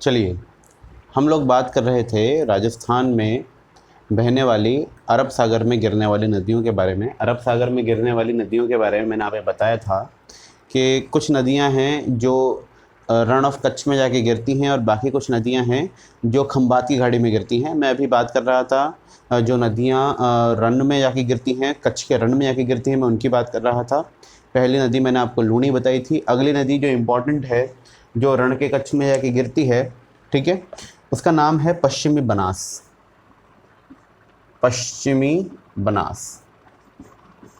चलिए, हम लोग बात कर रहे थे राजस्थान में बहने वाली अरब सागर में गिरने वाली नदियों के बारे में। अरब सागर में गिरने वाली नदियों के बारे में मैंने आपको बताया था कि कुछ नदियां हैं जो रण ऑफ कच्छ में जाके गिरती हैं और बाकी कुछ नदियां हैं जो खंबात की खाड़ी में गिरती हैं। मैं अभी बात कर रहा था जो नदियां रण में जाके गिरती हैं, कच्छ के रण में जाके गिरती हैं, मैं उनकी बात कर रहा था। पहली नदी मैंने आपको लूणी बताई थी। अगली नदी जो इम्पोर्टेंट है, जो रण के कच्छ में जाके गिरती है, ठीक है, उसका नाम है पश्चिमी बनास। पश्चिमी बनास,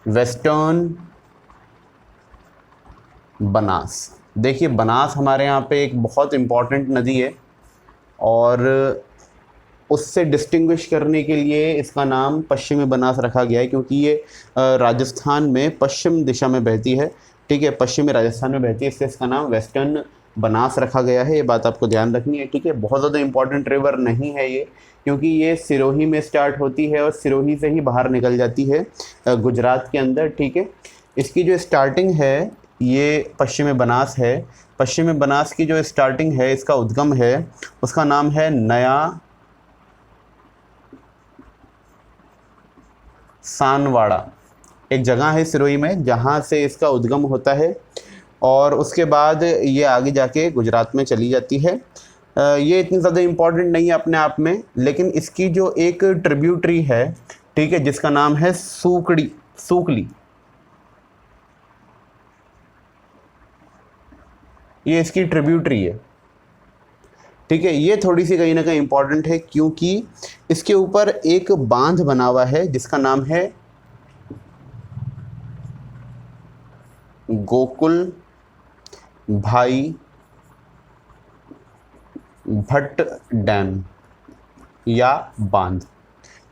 वेस्टर्न बनास। देखिए, बनास हमारे यहाँ पे एक बहुत इम्पॉर्टेंट नदी है और उससे डिस्टिंग्विश करने के लिए इसका नाम पश्चिमी बनास रखा गया है, क्योंकि ये राजस्थान में पश्चिम दिशा में बहती है। ठीक है, पश्चिमी राजस्थान में बहती है, इससे इसका नाम वेस्टर्न बनास रखा गया है। ये बात आपको ध्यान रखनी है। ठीक है, बहुत ज़्यादा इंपॉर्टेंट रिवर नहीं है ये, क्योंकि ये सिरोही में स्टार्ट होती है और सिरोही से ही बाहर निकल जाती है गुजरात के अंदर। ठीक है, इसकी जो स्टार्टिंग है ये पश्चिमी बनास है। पश्चिमी बनास की जो स्टार्टिंग है, इसका उद्गम है, उसका नाम है नया सानवाड़ा। एक जगह है सिरोही में जहाँ से इसका उद्गम होता है और उसके बाद ये आगे जाके गुजरात में चली जाती है। ये इतनी ज़्यादा इम्पॉर्टेंट नहीं है अपने आप में, लेकिन इसकी जो एक ट्रिब्यूटरी है, ठीक है, जिसका नाम है सूकली, ये इसकी ट्रिब्यूटरी है। ठीक है, ये थोड़ी सी कहीं ना कहीं इम्पॉर्टेंट है, क्योंकि इसके ऊपर एक बांध बना हुआ है जिसका नाम है गोकुल भाई भट्ट डैम या बांध।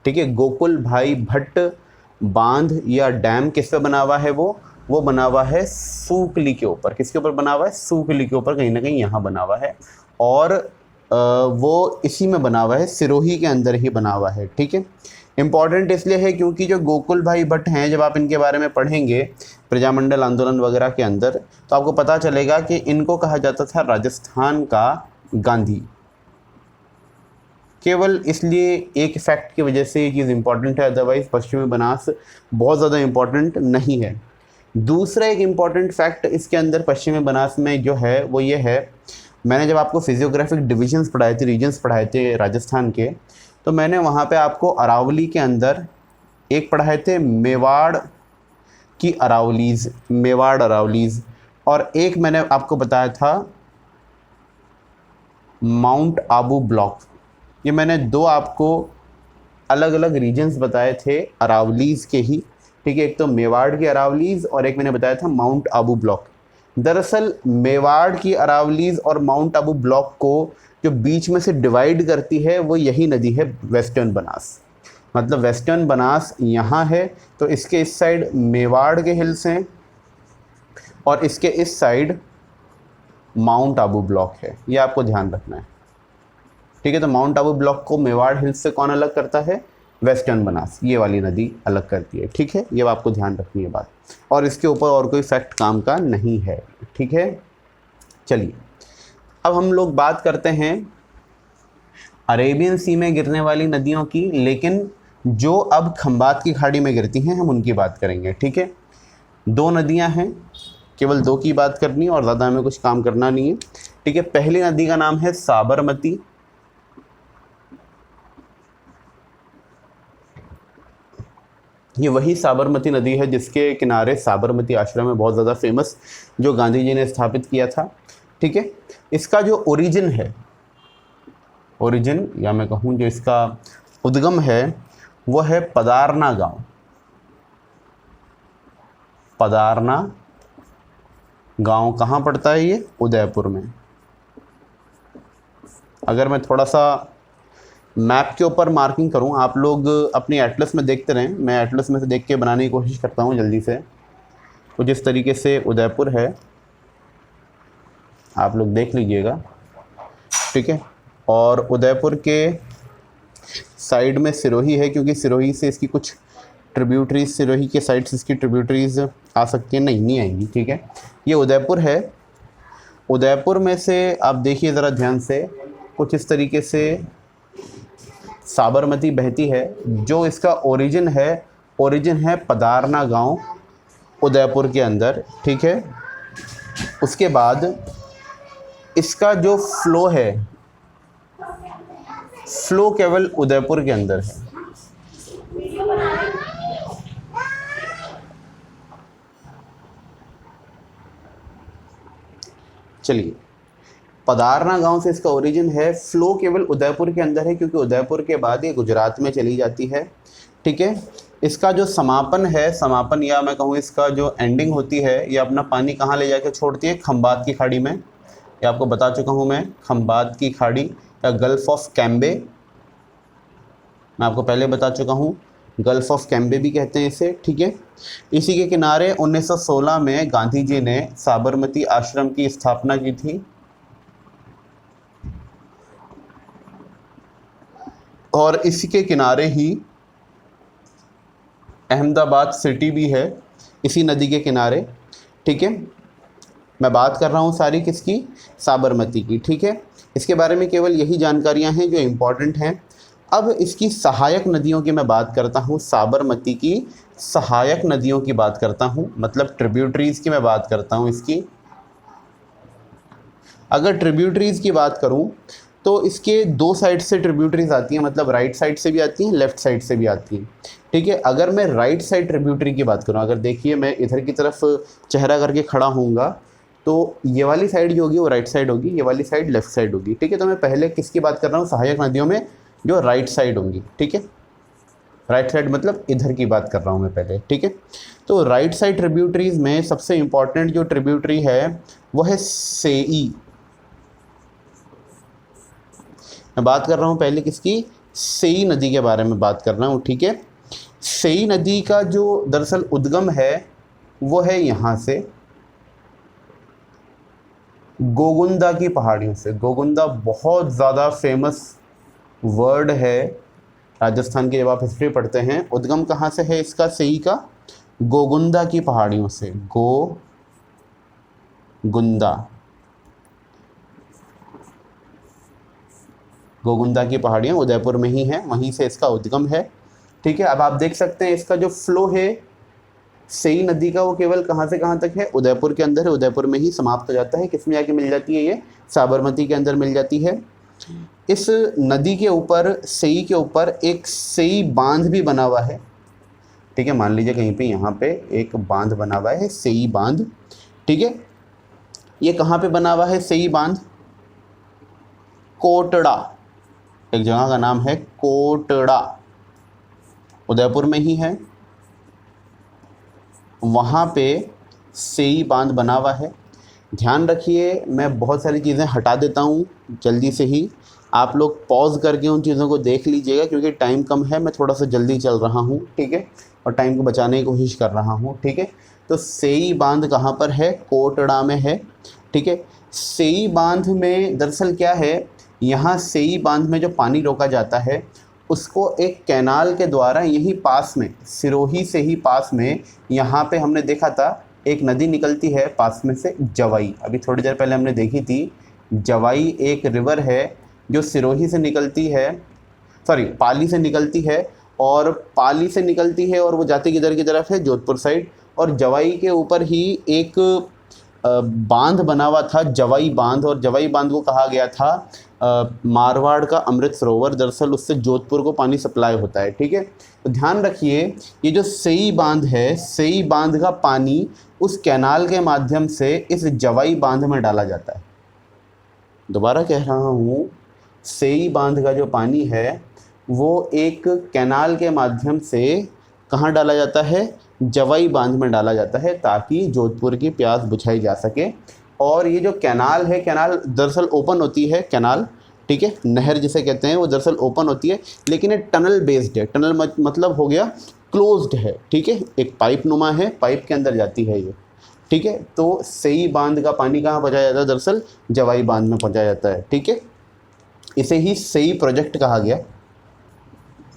ठीक है, गोकुल भाई भट्ट बांध या डैम किस पे बना हुआ है? वो बना हुआ है सूकली के ऊपर। किसके ऊपर बना हुआ है? सूकली के ऊपर, कहीं ना कहीं यहाँ बना हुआ है और वो इसी में बना हुआ है, सिरोही के अंदर ही बना हुआ है। ठीक है, इम्पॉर्टेंट इसलिए है क्योंकि जो गोकुल भाई भट्ट हैं, जब आप इनके बारे में पढ़ेंगे प्रजामंडल आंदोलन वगैरह के अंदर, तो आपको पता चलेगा कि इनको कहा जाता था राजस्थान का गांधी। केवल इसलिए एक फैक्ट की वजह से ये चीज़ इंपॉर्टेंट है, अदरवाइज पश्चिमी बनास बहुत ज़्यादा इम्पॉर्टेंट नहीं है। दूसरा एक इम्पॉर्टेंट फैक्ट इसके अंदर पश्चिमी बनास में जो है वो ये है, मैंने जब आपको फिजियोग्राफिक डिविजन्स पढ़ाए थे, रीजन्स पढ़ाए थे राजस्थान के, तो मैंने वहाँ पे आपको अरावली के अंदर एक पढ़ाए थे मेवाड़ की अरावलीज़, मेवाड़ अरावलीज़, और एक मैंने आपको बताया था माउंट आबू ब्लॉक। ये मैंने दो आपको अलग अलग रीजन्स बताए थे अरावलीज़ के ही। ठीक है, एक तो मेवाड़ की अरावलीज़ और एक मैंने बताया था माउंट आबू ब्लॉक। दरअसल मेवाड़ की अरावलीज़ और माउंट आबू ब्लॉक को जो बीच में से डिवाइड करती है वो यही नदी है, वेस्टर्न बनास। मतलब वेस्टर्न बनास यहाँ है, तो इसके इस साइड मेवाड़ के हिल्स हैं और इसके इस साइड माउंट आबू ब्लॉक है। ये आपको ध्यान रखना है। ठीक है, तो माउंट आबू ब्लॉक को मेवाड़ हिल्स से कौन अलग करता है? वेस्टर्न बनास, ये वाली नदी अलग करती है। ठीक है, ये आपको ध्यान रखनी है बात, और इसके ऊपर और कोई फैक्ट काम का नहीं है। ठीक है, चलिए अब हम लोग बात करते हैं अरेबियन सी में गिरने वाली नदियों की, लेकिन जो अब खंबात की खाड़ी में गिरती हैं हम उनकी बात करेंगे। ठीक है, दो नदियां हैं, केवल दो की बात करनी है और ज़्यादा हमें कुछ काम करना नहीं है। ठीक है, पहली नदी का नाम है साबरमती। ये वही साबरमती नदी है जिसके किनारे साबरमती आश्रम है, बहुत ज़्यादा फेमस, जो गांधी जी ने स्थापित किया था। ठीक है, इसका जो ओरिजिन है, ओरिजिन या मैं कहूँ जो इसका उद्गम है, वो है पदारना गांव। पदारना गांव कहाँ पड़ता है? ये उदयपुर में। अगर मैं थोड़ा सा मैप के ऊपर मार्किंग करूं, आप लोग अपनी एटलस में देखते रहें, मैं एटलस में से देख के बनाने की कोशिश करता हूं जल्दी से। तो जिस तरीके से उदयपुर है आप लोग देख लीजिएगा। ठीक है, और उदयपुर के साइड में सिरोही है, क्योंकि सिरोही से इसकी कुछ ट्रिब्यूटरीज, सिरोही के साइड से इसकी ट्रिब्यूटरीज आ सकती हैं, नहीं आएंगी। ठीक है, ये उदयपुर है। उदयपुर में से आप देखिए ज़रा ध्यान से, कुछ इस तरीके से साबरमती बहती है। जो इसका ओरिजिन है पदारना गांव उदयपुर के अंदर, ठीक है। उसके बाद इसका जो फ्लो है, फ्लो केवल उदयपुर के अंदर है। चलिए, पदारना गांव से इसका ओरिजिन है, फ्लो केवल उदयपुर के अंदर है क्योंकि उदयपुर के बाद ये गुजरात में चली जाती है, ठीक है। इसका जो समापन है, समापन या मैं कहूँ इसका जो एंडिंग होती है, ये अपना पानी कहाँ ले जाके छोड़ती है? खंबात की खाड़ी में। ये आपको बता चुका हूँ मैं, खंबात की खाड़ी या गल्फ ऑफ कैम्बे, मैं आपको पहले बता चुका हूँ, गल्फ ऑफ कैम्बे भी कहते हैं इसे, ठीक है। इसी के किनारे 1916 में गांधी जी ने साबरमती आश्रम की स्थापना की थी और इसी के किनारे ही अहमदाबाद सिटी भी है, इसी नदी के किनारे, ठीक है। मैं बात कर रहा हूँ सारी किसकी? साबरमती की, ठीक है। इसके बारे में केवल यही जानकारियाँ हैं जो इम्पॉर्टेंट हैं। अब इसकी सहायक नदियों की मैं बात करता हूँ, साबरमती की सहायक नदियों की बात करता हूँ, मतलब ट्रिब्यूटरीज़ की मैं बात करता हूँ इसकी। अगर ट्रिब्यूटरीज़ की बात करूँ तो इसके दो साइड से ट्रिब्यूटरीज आती हैं, मतलब राइट साइड से भी आती हैं, लेफ़्ट साइड से भी आती हैं, ठीक है। अगर मैं राइट साइड ट्रिब्यूटरी की बात करूँ, अगर देखिए मैं इधर की तरफ चेहरा करके खड़ा होऊंगा तो ये वाली साइड जो होगी वो राइट साइड होगी, ये वाली साइड लेफ़्ट साइड होगी, ठीक है। तो मैं पहले किसकी बात कर रहा हूँ? सहायक नदियों में जो राइट साइड होंगी, ठीक है। राइट साइड मतलब इधर की बात कर रहा हूँ मैं पहले, ठीक है। तो राइट साइड ट्रिब्यूटरीज़ में सबसे इम्पॉर्टेंट जो ट्रिब्यूटरी है वो है सेई। मैं बात कर रहा हूँ पहले किसकी? सेई नदी के बारे में बात कर रहा हूँ, ठीक है। सेई नदी का जो दरअसल उद्गम है वो है यहाँ से गोगुंदा की पहाड़ियों से। गोगुंदा बहुत ज़्यादा फेमस वर्ड है राजस्थान की, जब आप हिस्ट्री पढ़ते हैं। उद्गम कहाँ से है इसका? सेई का गोगुंदा की पहाड़ियों से। गोगुंदा की पहाड़ियाँ उदयपुर में ही हैं, वहीं से इसका उद्गम है, ठीक है। अब आप देख सकते हैं इसका जो फ्लो है सेई नदी का वो केवल कहाँ से कहाँ तक है? उदयपुर के अंदर है, उदयपुर में ही समाप्त हो जाता है। किसमें जाके मिल जाती है? ये साबरमती के अंदर मिल जाती है। इस नदी के ऊपर, सेई के ऊपर एक सेई बांध भी बना हुआ है, ठीक है। मान लीजिए कहीं पे यहाँ पे एक बांध बना हुआ है, सेई बांध, ठीक है। ये कहाँ पे बना हुआ है सेई बांध? कोटड़ा, एक जगह का नाम है कोटड़ा, उदयपुर में ही है, वहाँ पे सेई बांध बना हुआ है। ध्यान रखिए, मैं बहुत सारी चीज़ें हटा देता हूँ जल्दी से ही, आप लोग पॉज करके उन चीज़ों को देख लीजिएगा क्योंकि टाइम कम है, मैं थोड़ा सा जल्दी चल रहा हूँ, ठीक है, और टाइम को बचाने की कोशिश कर रहा हूँ, ठीक है। तो सेई बांध कहाँ पर है? कोटड़ा में है, ठीक है। सेई बांध में दरअसल क्या है, यहाँ सेई बांध में जो पानी रोका जाता है उसको एक कैनाल के द्वारा यहीं पास में, सिरोही से ही पास में, यहाँ पे हमने देखा था एक नदी निकलती है पास में से, जवाई। अभी थोड़ी देर पहले हमने देखी थी, जवाई एक रिवर है जो सिरोही से निकलती है, सॉरी पाली से निकलती है, और पाली से निकलती है और वो जाती किधर की तरफ है? जोधपुर साइड। और जवाई के ऊपर ही एक बांध बना हुआ था, जवाई बांध, और जवाई बांध को कहा गया था मारवाड़ का अमृत सरोवर। दरअसल उससे जोधपुर को पानी सप्लाई होता है, ठीक है। तो ध्यान रखिए, ये जो सेई बांध है, सेई बांध का पानी उस कैनाल के माध्यम से इस जवाई बांध में डाला जाता है। दोबारा कह रहा हूँ, सेई बांध का जो पानी है वो एक कैनाल के माध्यम से कहाँ डाला जाता है? जवाई बांध में डाला जाता है, ताकि जोधपुर की प्यास बुझाई जा सके। और ये जो कैनाल है, कैनाल दरअसल ओपन होती है, कैनाल, ठीक है, नहर जिसे कहते हैं, वो दरअसल ओपन होती है, लेकिन ये टनल बेस्ड है। टनल मतलब हो गया क्लोज्ड है, ठीक है, एक पाइप नुमा है, पाइप के अंदर जाती है ये, ठीक है। तो सेई बांध का पानी कहाँ पहुँचाया जाता है? दरअसल जवाई बांध में पहुँचाया जाता है, ठीक है। इसे ही सेई प्रोजेक्ट कहा गया,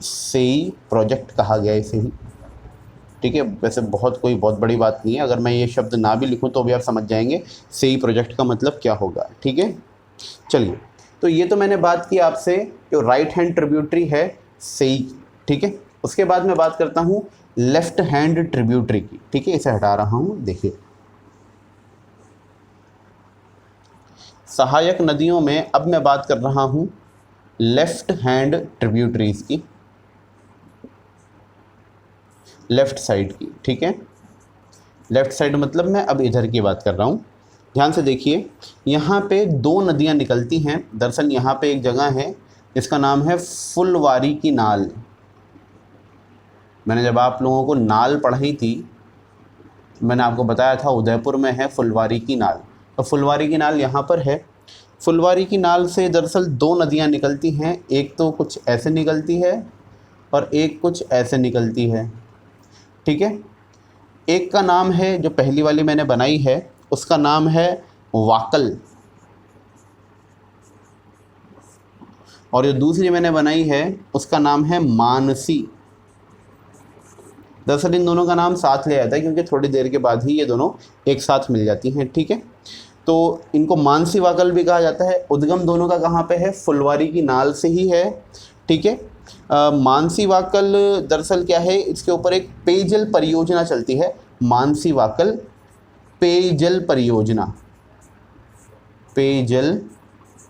सेई प्रोजेक्ट कहा गया इसे ही, ठीक है। वैसे बहुत बड़ी बात नहीं है, अगर मैं ये शब्द ना भी लिखूं तो भी आप समझ जाएंगे सेई प्रोजेक्ट का मतलब क्या होगा, ठीक है। चलिए, तो ये तो मैंने बात की आपसे जो राइट हैंड ट्रिब्यूटरी है सही, ठीक है। उसके बाद मैं बात करता हूँ लेफ्ट हैंड ट्रिब्यूटरी की, ठीक है। इसे हटा रहा हूँ, देखिए सहायक नदियों में अब मैं बात कर रहा हूँ लेफ्ट हैंड ट्रिब्यूटरीज की, लेफ्ट साइड की, ठीक है। लेफ्ट साइड मतलब मैं अब इधर की बात कर रहा हूँ। ध्यान से देखिए, यहाँ पे दो नदियाँ निकलती हैं। दरअसल यहाँ पे एक जगह है जिसका नाम है फुलवारी की नाल। मैंने जब आप लोगों को नाल पढ़ाई थी, मैंने आपको बताया था उदयपुर में है फुलवारी की नाल। तो फुलवारी की नाल यहाँ पर है। फुलवारी की नाल से दरअसल दो नदियाँ निकलती हैं, एक तो कुछ ऐसे निकलती है और एक कुछ ऐसे निकलती है, ठीक है। एक का नाम है, जो पहली वाली मैंने बनाई है उसका नाम है वाकल, और जो दूसरी मैंने बनाई है उसका नाम है मानसी। दरअसल इन दोनों का नाम साथ ले जाता है क्योंकि थोड़ी देर के बाद ही ये दोनों एक साथ मिल जाती हैं, ठीक है। तो इनको मानसी वाकल भी कहा जाता है। उद्गम दोनों का कहाँ पे है? फुलवारी की नाल से ही है, ठीक है। मानसी वाकल दरअसल क्या है, इसके ऊपर एक पेयजल परियोजना चलती है, मानसी वाकल पेयजल परियोजना, पेयजल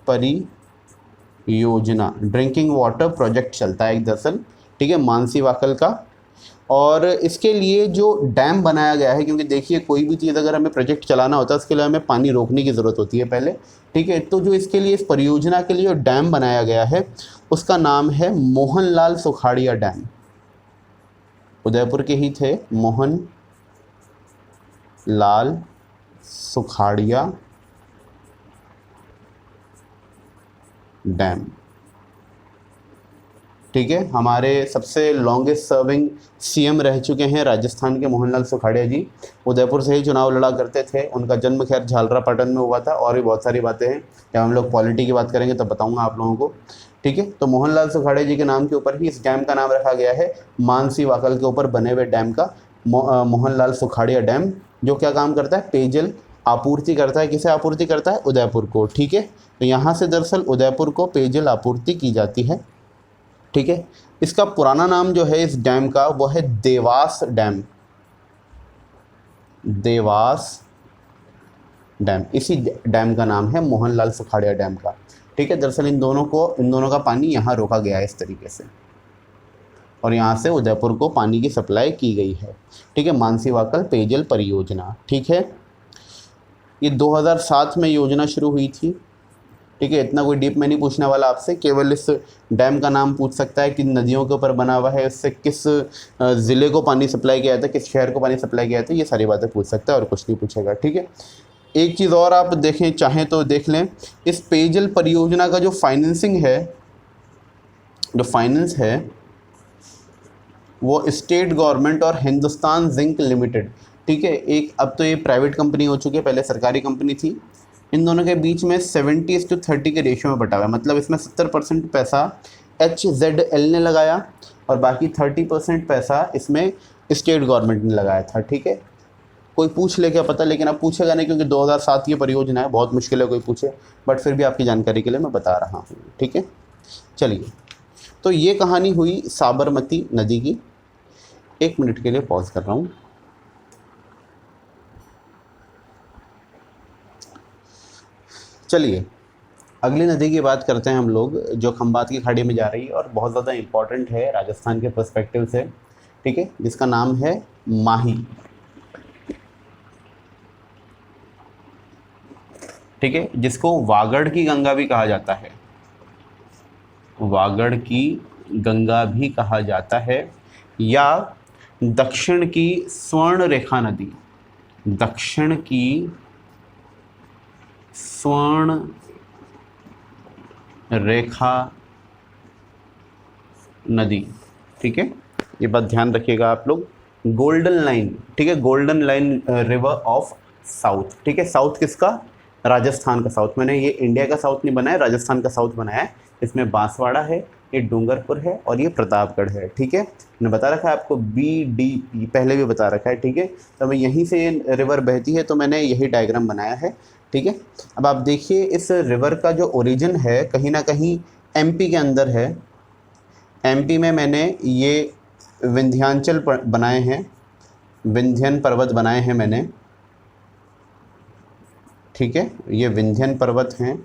परियोजना, ड्रिंकिंग वाटर प्रोजेक्ट चलता है एक दरअसल, ठीक है, मानसी वाकल का। और इसके लिए जो डैम बनाया गया है, क्योंकि देखिए कोई भी चीज़ अगर हमें प्रोजेक्ट चलाना होता है उसके लिए हमें पानी रोकने की ज़रूरत होती है पहले, ठीक है। तो जो इसके लिए, इस परियोजना के लिए जो डैम बनाया गया है उसका नाम है मोहनलाल सुखाड़िया डैम। उदयपुर के ही थे मोहन लाल सुखाड़िया डैम, ठीक है। हमारे सबसे लॉन्गेस्ट सर्विंग सीएम रह चुके हैं राजस्थान के मोहनलाल सुखाड़िया जी। उदयपुर से ही चुनाव लड़ा करते थे। उनका जन्म खैर झालरापाटन में हुआ था, और भी बहुत सारी बातें हैं, जब हम लोग पॉलिटी की बात करेंगे तब बताऊंगा आप लोगों को, ठीक है। तो मोहनलाल सुखाड़िया जी के नाम के ऊपर ही इस डैम का नाम रखा गया है। मानसी वाकल के ऊपर बने हुए डैम का मोहनलाल सुखाड़िया डैम, जो क्या काम करता है? पेयजल आपूर्ति करता है। किसे आपूर्ति करता है? उदयपुर को, ठीक है। तो यहाँ से दरअसल उदयपुर को पेयजल आपूर्ति की जाती है, ठीक है। इसका पुराना नाम जो है इस डैम का वो है देवास डैम, देवास डैम, इसी डैम का नाम है मोहनलाल सुखाड़िया डैम का, ठीक है। दरअसल इन दोनों का पानी यहाँ रोका गया है इस तरीके से, और यहाँ से उदयपुर को पानी की सप्लाई की गई है, ठीक है। मानसी वाकल पेयजल परियोजना, ठीक है। ये 2007 में योजना शुरू हुई थी, ठीक है। इतना कोई डीप में नहीं पूछने वाला आपसे, केवल इस डैम का नाम पूछ सकता है कि नदियों के ऊपर बना हुआ है, इससे किस ज़िले को पानी सप्लाई किया जाता है, किस शहर को पानी सप्लाई किया जाता है, ये सारी बातें पूछ सकता है और कुछ नहीं पूछेगा, ठीक है। एक चीज़ और आप देखें, चाहें तो देख लें, इस पेयजल परियोजना का जो फाइनेंसिंग है, जो फाइनेंस है वो स्टेट गवर्नमेंट और हिंदुस्तान जिंक लिमिटेड, ठीक है। एक अब तो ये प्राइवेट कंपनी हो चुकी है, पहले सरकारी कंपनी थी। इन दोनों के बीच में 70:30 के रेशियो में बटा हुआ है, मतलब इसमें 70% पैसा HZL ने लगाया और बाकी 30% पैसा इसमें स्टेट गवर्नमेंट ने लगाया था, ठीक है। कोई पूछ ले क्या पता, लेकिन अब पूछेगा नहीं क्योंकि 2007 की परियोजना है, बहुत मुश्किल है कोई पूछे, बट फिर भी आपकी जानकारी के लिए मैं बता रहा हूँ, ठीक है। चलिए, तो ये कहानी हुई साबरमती नदी की। 1 मिनट के लिए पॉज कर रहा हूँ। चलिए, अगली नदी की बात करते हैं हम लोग, जो खंबात की खाड़ी में जा रही है और बहुत ज़्यादा इम्पॉर्टेंट है राजस्थान के पर्सपेक्टिव से, ठीक है, जिसका नाम है माही, ठीक है, जिसको वागड़ की गंगा भी कहा जाता है, वागड़ की गंगा भी कहा जाता है, या दक्षिण की स्वर्ण रेखा नदी, दक्षिण की स्वर्ण रेखा नदी, ठीक है। ये बात ध्यान रखिएगा आप लोग। गोल्डन लाइन, ठीक है, golden line river of south, ठीक है। साउथ किसका? राजस्थान का साउथ। मैंने ये इंडिया का साउथ नहीं बनाया, राजस्थान का साउथ बनाया है, इसमें बांसवाड़ा है, ये डूंगरपुर है और ये प्रतापगढ़ है। ठीक है, मैंने बता रखा है आपको BDP पहले भी बता रखा है। ठीक है, तो मैं यहीं से ये रिवर बहती है तो मैंने यही डायग्राम बनाया है। ठीक है, अब आप देखिए इस रिवर का जो ओरिजिन है कहीं ना कहीं MP के अंदर है। MP में मैंने ये विंध्याचल बनाए हैं, विंध्यन पर्वत बनाए हैं मैंने। ठीक है, ये विंध्यन पर्वत हैं।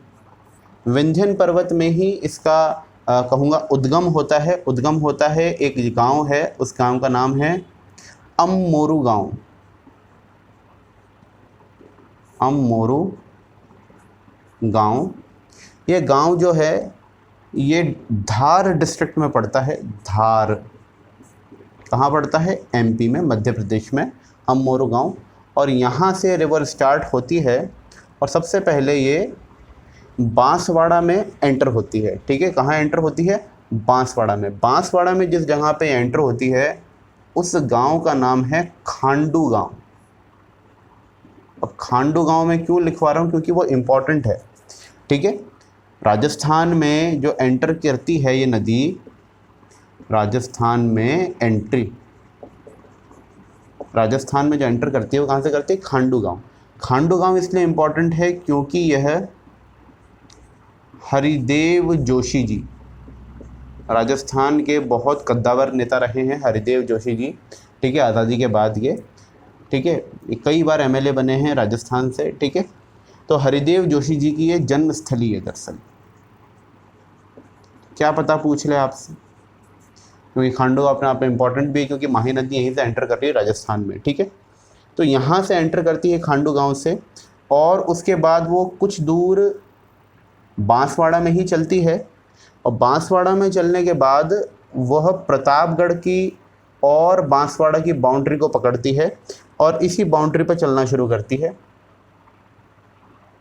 विंध्यन पर्वत में ही इसका कहूँगा उद्गम होता है। उद्गम होता है, एक गांव है, उस गांव का नाम है अममोरू गांव। अममोरू गांव, ये गांव जो है ये धार डिस्ट्रिक्ट में पड़ता है। धार कहाँ पड़ता है? MP में, मध्य प्रदेश में, अममोरू गांव। और यहाँ से रिवर स्टार्ट होती है और सबसे पहले ये बांसवाड़ा में एंटर होती है। ठीक है, कहाँ एंटर होती है? बांसवाड़ा में। बांसवाड़ा में जिस जगह पे एंटर होती है उस गांव का नाम है खांडू गांव। अब खांडू गांव में क्यों लिखवा रहा हूँ? क्योंकि वो इम्पोर्टेंट है। ठीक है, राजस्थान में जो एंटर करती है ये नदी, राजस्थान में एंट्री, राजस्थान में जो एंटर करती है वो कहाँ से करती है? खांडू गांव। खांडू गांव इसलिए इम्पोर्टेंट है क्योंकि यह हरिदेव जोशी जी, राजस्थान के बहुत कद्दावर नेता रहे हैं हरिदेव जोशी जी। ठीक है, आज़ादी के बाद ये, ठीक है, कई बार MLA बने हैं राजस्थान से। ठीक है, तो हरिदेव जोशी जी की ये जन्मस्थली है दरअसल। क्या पता पूछ ले आपसे, क्योंकि खांडू अपने आप में इम्पोर्टेंट भी है क्योंकि माही नदी यहीं से एंटर कर रही है राजस्थान में। ठीक है, तो यहाँ से एंटर करती है खांडू गांव से और उसके बाद वो कुछ दूर बांसवाड़ा में ही चलती है और बांसवाड़ा में चलने के बाद वह प्रतापगढ़ की और बांसवाड़ा की बाउंड्री को पकड़ती है और इसी बाउंड्री पर चलना शुरू करती है।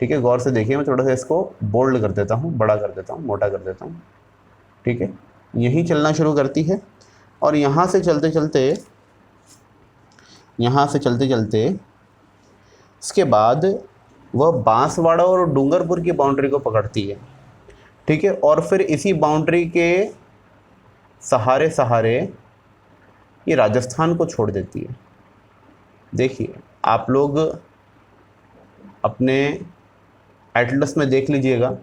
ठीक है, गौर से देखिए, मैं थोड़ा सा इसको बोल्ड कर देता हूँ, बड़ा कर देता हूँ, मोटा कर देता हूँ। ठीक है, यहीं चलना शुरू करती है और यहाँ से चलते चलते इसके बाद वह बांसवाड़ा और डूंगरपुर की बाउंड्री को पकड़ती है। ठीक है, और फिर इसी बाउंड्री के सहारे सहारे ये राजस्थान को छोड़ देती है। देखिए आप लोग अपने एटलस में देख लीजिएगा।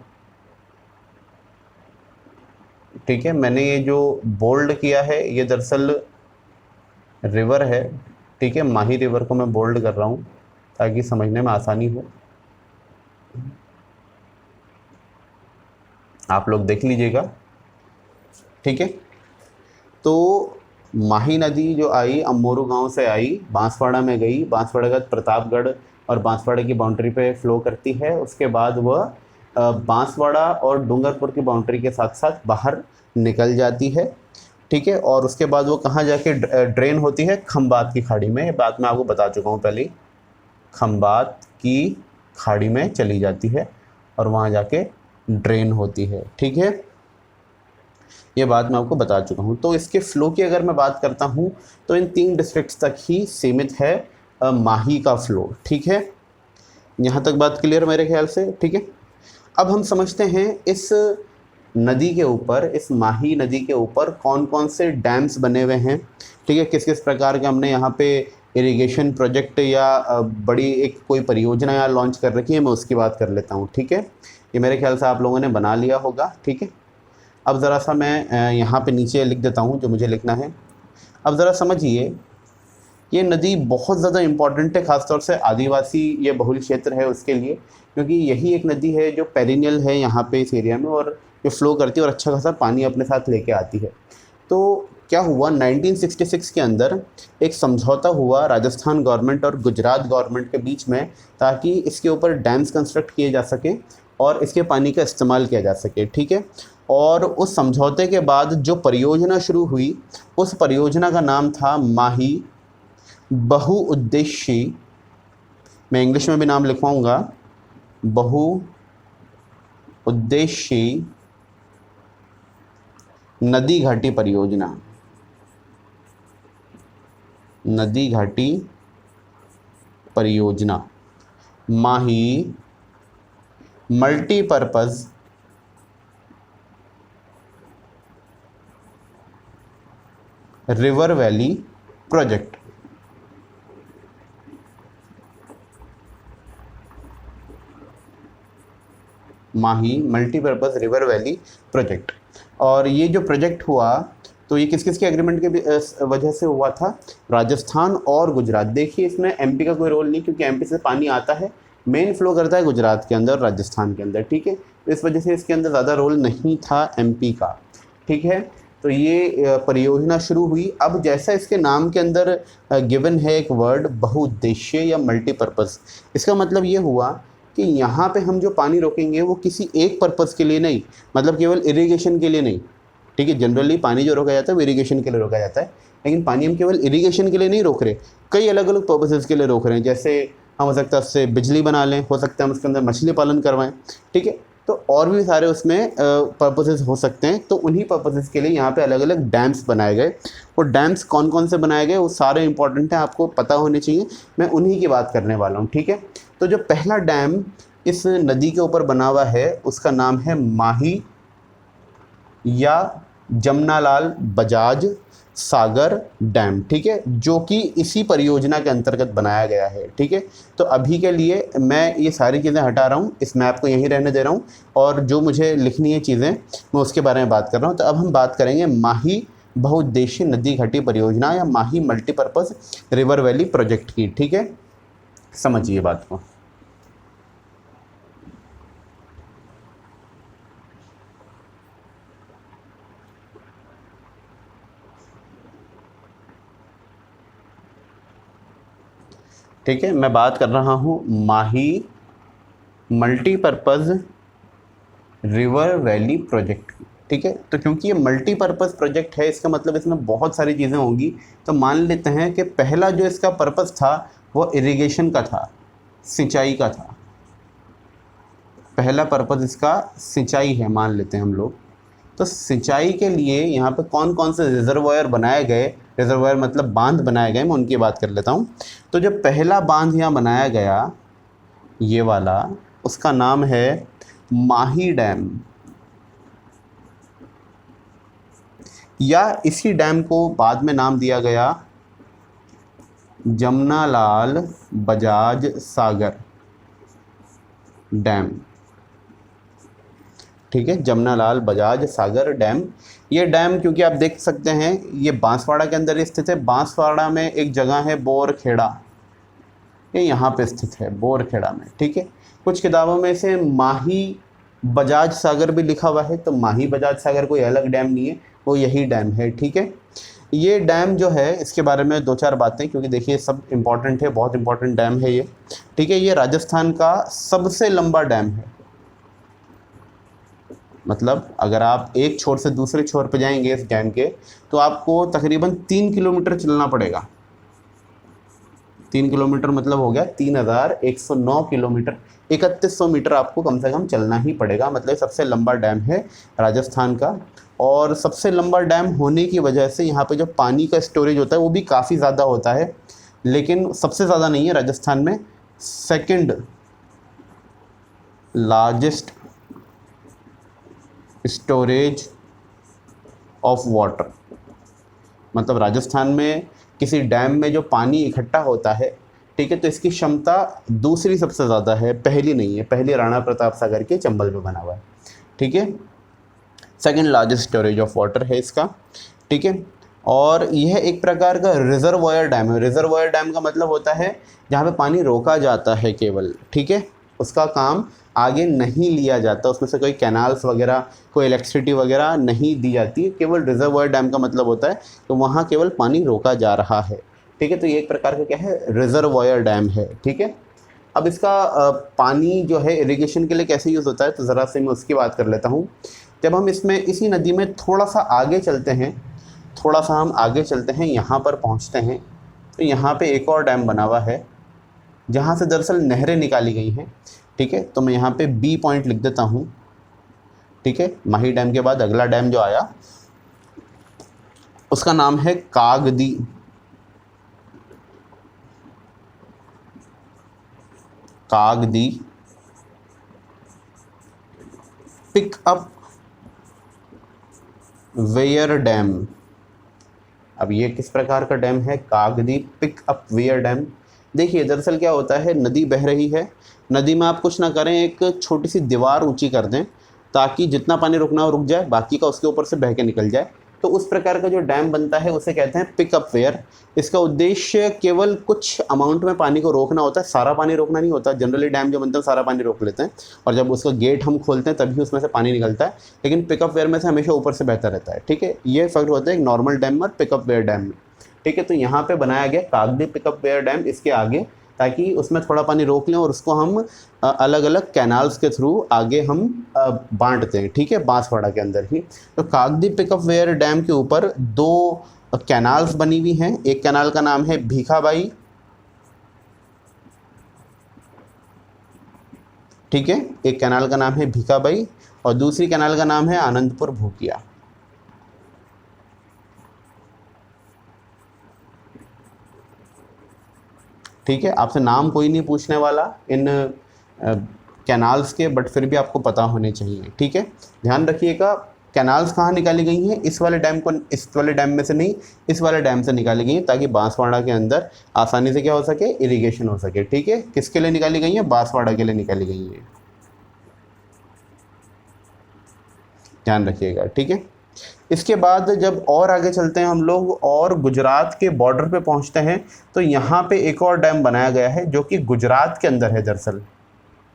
ठीक है, मैंने ये जो बोल्ड किया है ये दरअसल रिवर है। ठीक है, माही रिवर को मैं बोल्ड कर रहा हूँ ताकि समझने में आसानी हो। आप लोग देख लीजिएगा। ठीक है, तो माही नदी जो आई अममोरू गांव से आई, बांसवाड़ा में गई, बांसवाड़ा का प्रतापगढ़ और बांसवाड़ा की बाउंड्री पे फ्लो करती है। उसके बाद वह बांसवाड़ा और डूंगरपुर की बाउंड्री के साथ साथ बाहर निकल जाती है। ठीक है, और उसके बाद वो कहाँ जाके ड्रेन होती है? खंबात की खाड़ी में। ये बात मैं आपको बता चुका हूँ पहले, खंबात की खाड़ी में चली जाती है और वहाँ जाके ड्रेन होती है। ठीक है, ये बात मैं आपको बता चुका हूँ। तो इसके फ्लो की अगर मैं बात करता हूँ तो इन 3 डिस्ट्रिक्ट्स तक ही सीमित है माही का फ्लो। ठीक है, यहाँ तक बात क्लियर मेरे ख्याल से। ठीक है, अब हम समझते हैं इस नदी के ऊपर, इस माही नदी के ऊपर कौन कौन से डैम्स बने हुए हैं। ठीक है, किस किस प्रकार के हमने यहाँ पे इरिगेशन प्रोजेक्ट या बड़ी एक कोई परियोजना यहाँ लॉन्च कर रखी है, मैं उसकी बात कर लेता हूँ। ठीक है, ये मेरे ख्याल से आप लोगों ने बना लिया होगा। ठीक है, अब ज़रा सा मैं यहाँ पे नीचे लिख देता हूँ जो मुझे लिखना है। अब ज़रा समझिए, ये नदी बहुत ज़्यादा इम्पॉर्टेंट है, ख़ासतौर से आदिवासी ये बहुल क्षेत्र है उसके लिए, क्योंकि यही एक नदी है जो पेरिनियल है यहाँ पे इस एरिया में और जो फ्लो करती है और अच्छा खासा पानी अपने साथ लेके आती है। तो क्या हुआ, 1966 के अंदर एक समझौता हुआ राजस्थान गवर्नमेंट और गुजरात गवर्नमेंट के बीच में, ताकि इसके ऊपर डैम्स कंस्ट्रक्ट किए जा सके और इसके पानी का इस्तेमाल किया जा सके। ठीक है, और उस समझौते के बाद जो परियोजना शुरू हुई, उस परियोजना का नाम था माही बहुउद्देशीय, मैं इंग्लिश में भी नाम लिखवाऊंगा, बहुउद्देशीय नदी घाटी परियोजना। नदी घाटी परियोजना, माही मल्टीपर्पज़ रिवर वैली प्रोजेक्ट। माही मल्टीपर्पज़ रिवर वैली प्रोजेक्ट। और ये जो प्रोजेक्ट हुआ तो ये किस किस के एग्रीमेंट के वजह से हुआ था? राजस्थान और गुजरात। देखिए इसमें एमपी का कोई रोल नहीं, क्योंकि एमपी से पानी आता है, मेन फ्लो करता है गुजरात के अंदर, राजस्थान के अंदर, ठीक है। इस वजह से इसके अंदर ज़्यादा रोल नहीं था एमपी का, ठीक है। तो ये परियोजना शुरू हुई। अब जैसा इसके नाम के अंदर गिवन है एक वर्ड बहुउद्देश्य या मल्टीपर्पज़, इसका मतलब ये हुआ कि यहाँ पे हम जो पानी रोकेंगे वो किसी एक पर्पज़ के लिए नहीं, मतलब केवल इरिगेशन के लिए नहीं, ठीक है। जनरली पानी जो रोका जाता है वो इरिगेशन के लिए रोका जाता है, लेकिन पानी हम केवल इरिगेशन के लिए नहीं रोक रहे, कई अलग अलग पर्पसेस के लिए रोक रहे हैं। जैसे हम हो सकता है उससे बिजली बना लें, हो सकता है हम उसके अंदर मछली पालन करवाएं, ठीक है। तो और भी सारे उसमें पर्पसेस हो सकते हैं। तो उन्हीं पर्पसेस के लिए यहाँ पे अलग अलग डैम्स बनाए गए। वो डैम्स कौन कौन से बनाए गए वो सारे इंपॉर्टेंट हैं, आपको पता होने चाहिए। मैं उन्हीं की बात करने वाला हूँ, ठीक है। तो जो पहला डैम इस नदी के ऊपर बना हुआ है उसका नाम है माही या जमनालाल बजाज सागर डैम, ठीक है, जो कि इसी परियोजना के अंतर्गत बनाया गया है, ठीक है। तो अभी के लिए मैं ये सारी चीज़ें हटा रहा हूँ, इस मैप को यहीं रहने दे रहा हूँ, और जो मुझे लिखनी है चीज़ें मैं उसके बारे में बात कर रहा हूँ। तो अब हम बात करेंगे माही बहुउद्देशीय नदी घाटी परियोजना या माही मल्टीपर्पज़ रिवर वैली प्रोजेक्ट की, ठीक है। समझिए बात को। ठीक है, मैं बात कर रहा हूँ माही मल्टीपर्पज़ रिवर वैली प्रोजेक्ट की, ठीक है। तो क्योंकि ये मल्टीपर्पज़ प्रोजेक्ट है, इसका मतलब इसमें बहुत सारी चीज़ें होंगी। तो मान लेते हैं कि पहला जो इसका पर्पज़ था वो इरिगेशन का था, सिंचाई का था। पहला पर्पज़ इसका सिंचाई है, मान लेते हैं हम लोग। तो सिंचाई के लिए यहाँ पे कौन कौन से रिजर्वायर बनाए गए, रिजर्वायर मतलब बांध बनाए गए, मैं उनकी बात कर लेता हूँ। तो जो पहला बांध यहाँ बनाया गया ये वाला, उसका नाम है माही डैम, या इसी डैम को बाद में नाम दिया गया जमनालाल बजाज सागर डैम, ठीक है। जमनालाल बजाज सागर डैम। ये डैम क्योंकि आप देख सकते हैं ये बांसवाड़ा के अंदर स्थित है। बांसवाड़ा में एक जगह है बोरखेड़ा, ये यहाँ पे स्थित है बोरखेड़ा में, ठीक है। कुछ किताबों में से माही बजाज सागर भी लिखा हुआ है, तो माही बजाज सागर कोई अलग डैम नहीं है, वो यही डैम है, ठीक है। ये डैम जो है इसके बारे में दो चार बातें, क्योंकि देखिए सब इम्पॉर्टेंट है, बहुत इंपॉर्टेंट डैम है ये, ठीक है। ये राजस्थान का सबसे लंबा डैम है। मतलब अगर आप एक छोर से दूसरे छोर पर जाएंगे इस डैम के, तो आपको तकरीबन 3 किलोमीटर चलना पड़ेगा। 3 किलोमीटर मतलब हो गया 3109 किलोमीटर, 3100 मीटर आपको कम से कम चलना ही पड़ेगा। मतलब सबसे लंबा डैम है राजस्थान का। और सबसे लंबा डैम होने की वजह से यहाँ पे जो पानी का स्टोरेज होता है वो भी काफ़ी ज़्यादा होता है, लेकिन सबसे ज़्यादा नहीं है राजस्थान में, second largest storage of water. मतलब राजस्थान में किसी डैम में जो पानी इकट्ठा होता है, ठीक है, तो इसकी क्षमता दूसरी सबसे ज़्यादा है, पहली नहीं है। पहली राणा प्रताप सागर के चंबल में बना हुआ है, ठीक है। Second largest storage of water है इसका, ठीक है। और यह एक प्रकार का रिजर्वायर डैम है। रिजर्वायर डैम का मतलब होता है जहाँ पे पानी रोका जाता है केवल, ठीक है, उसका काम आगे नहीं लिया जाता, उसमें से कोई कैनाल्स वगैरह, कोई इलेक्ट्रिसिटी वगैरह नहीं दी जाती है। केवल रिजर्वायर डैम का मतलब होता है तो वहाँ केवल पानी रोका जा रहा है, ठीक है। तो ये एक प्रकार का क्या है, रिजर्वायर डैम है, ठीक है। अब इसका पानी जो है इरिगेशन के लिए कैसे यूज़ होता है, तो ज़रा से मैं उसकी बात कर लेता हूँ। जब हम इसमें इसी नदी में थोड़ा सा आगे चलते हैं, थोड़ा सा हम आगे चलते हैं, यहाँ पर पहुँचते हैं, तो यहाँ पे एक और डैम बना हुआ है जहाँ से दरअसल नहरें निकाली गई हैं, ठीक है। तो मैं यहाँ पे बी पॉइंट लिख देता हूँ, ठीक है। माही डैम के बाद अगला डैम जो आया उसका नाम है कागदी। कागदी पिक अप वेयर डैम, अब ये किस प्रकार का डैम है? कागदी पिक अप वेयर डैम। देखिए दरअसल क्या होता है, नदी बह रही है, नदी में आप कुछ ना करें, एक छोटी सी दीवार ऊंची कर दें ताकि जितना पानी रुकना हो रुक जाए, बाकी का उसके ऊपर से बह के निकल जाए। तो उस प्रकार का जो डैम बनता है उसे कहते हैं पिक अप वेयर। इसका उद्देश्य केवल कुछ अमाउंट में पानी को रोकना होता है, सारा पानी रोकना नहीं होता। जनरली डैम जो बनते हैं सारा पानी रोक लेते हैं और जब उसका गेट हम खोलते हैं तभी उसमें से पानी निकलता है, लेकिन पिकअप वेयर में से हमेशा ऊपर से बहता रहता है। ठीक है, ये फर्क होता है एक नॉर्मल डैम और पिकअप वेयर डैम में। ठीक है, तो यहाँ पे बनाया गया कागदी पिकअप वेयर डैम इसके आगे, ताकि उसमें थोड़ा पानी रोक लें और उसको हम अलग अलग कैनाल्स के थ्रू आगे हम बांटते हैं। ठीक है, बांसवाड़ा के अंदर ही। तो कागदी पिकअप वेयर डैम के ऊपर 2 कैनाल्स बनी हुई हैं। एक कैनाल का नाम है भीखाबाई, ठीक है, एक कैनाल का नाम है भीखाबाई और दूसरी कैनाल का नाम है आनंदपुर भूकिया। ठीक है, आपसे नाम कोई नहीं पूछने वाला इन कैनाल्स के, बट फिर भी आपको पता होने चाहिए। ठीक है, ध्यान रखिएगा। कैनाल्स कहाँ निकाली गई हैं? इस वाले डैम को, इस वाले डैम में से नहीं, इस वाले डैम से निकाली गई हैं ताकि बांसवाड़ा के अंदर आसानी से क्या हो सके, इरिगेशन हो सके। ठीक है, किसके लिए निकाली गई हैं? बांसवाड़ा के लिए निकाली गई हैं, ध्यान रखिएगा। ठीक है, इसके बाद जब और आगे चलते हैं हम लोग और गुजरात के बॉर्डर पे पहुंचते हैं, तो यहाँ पे एक और डैम बनाया गया है जो कि गुजरात के अंदर है। दरअसल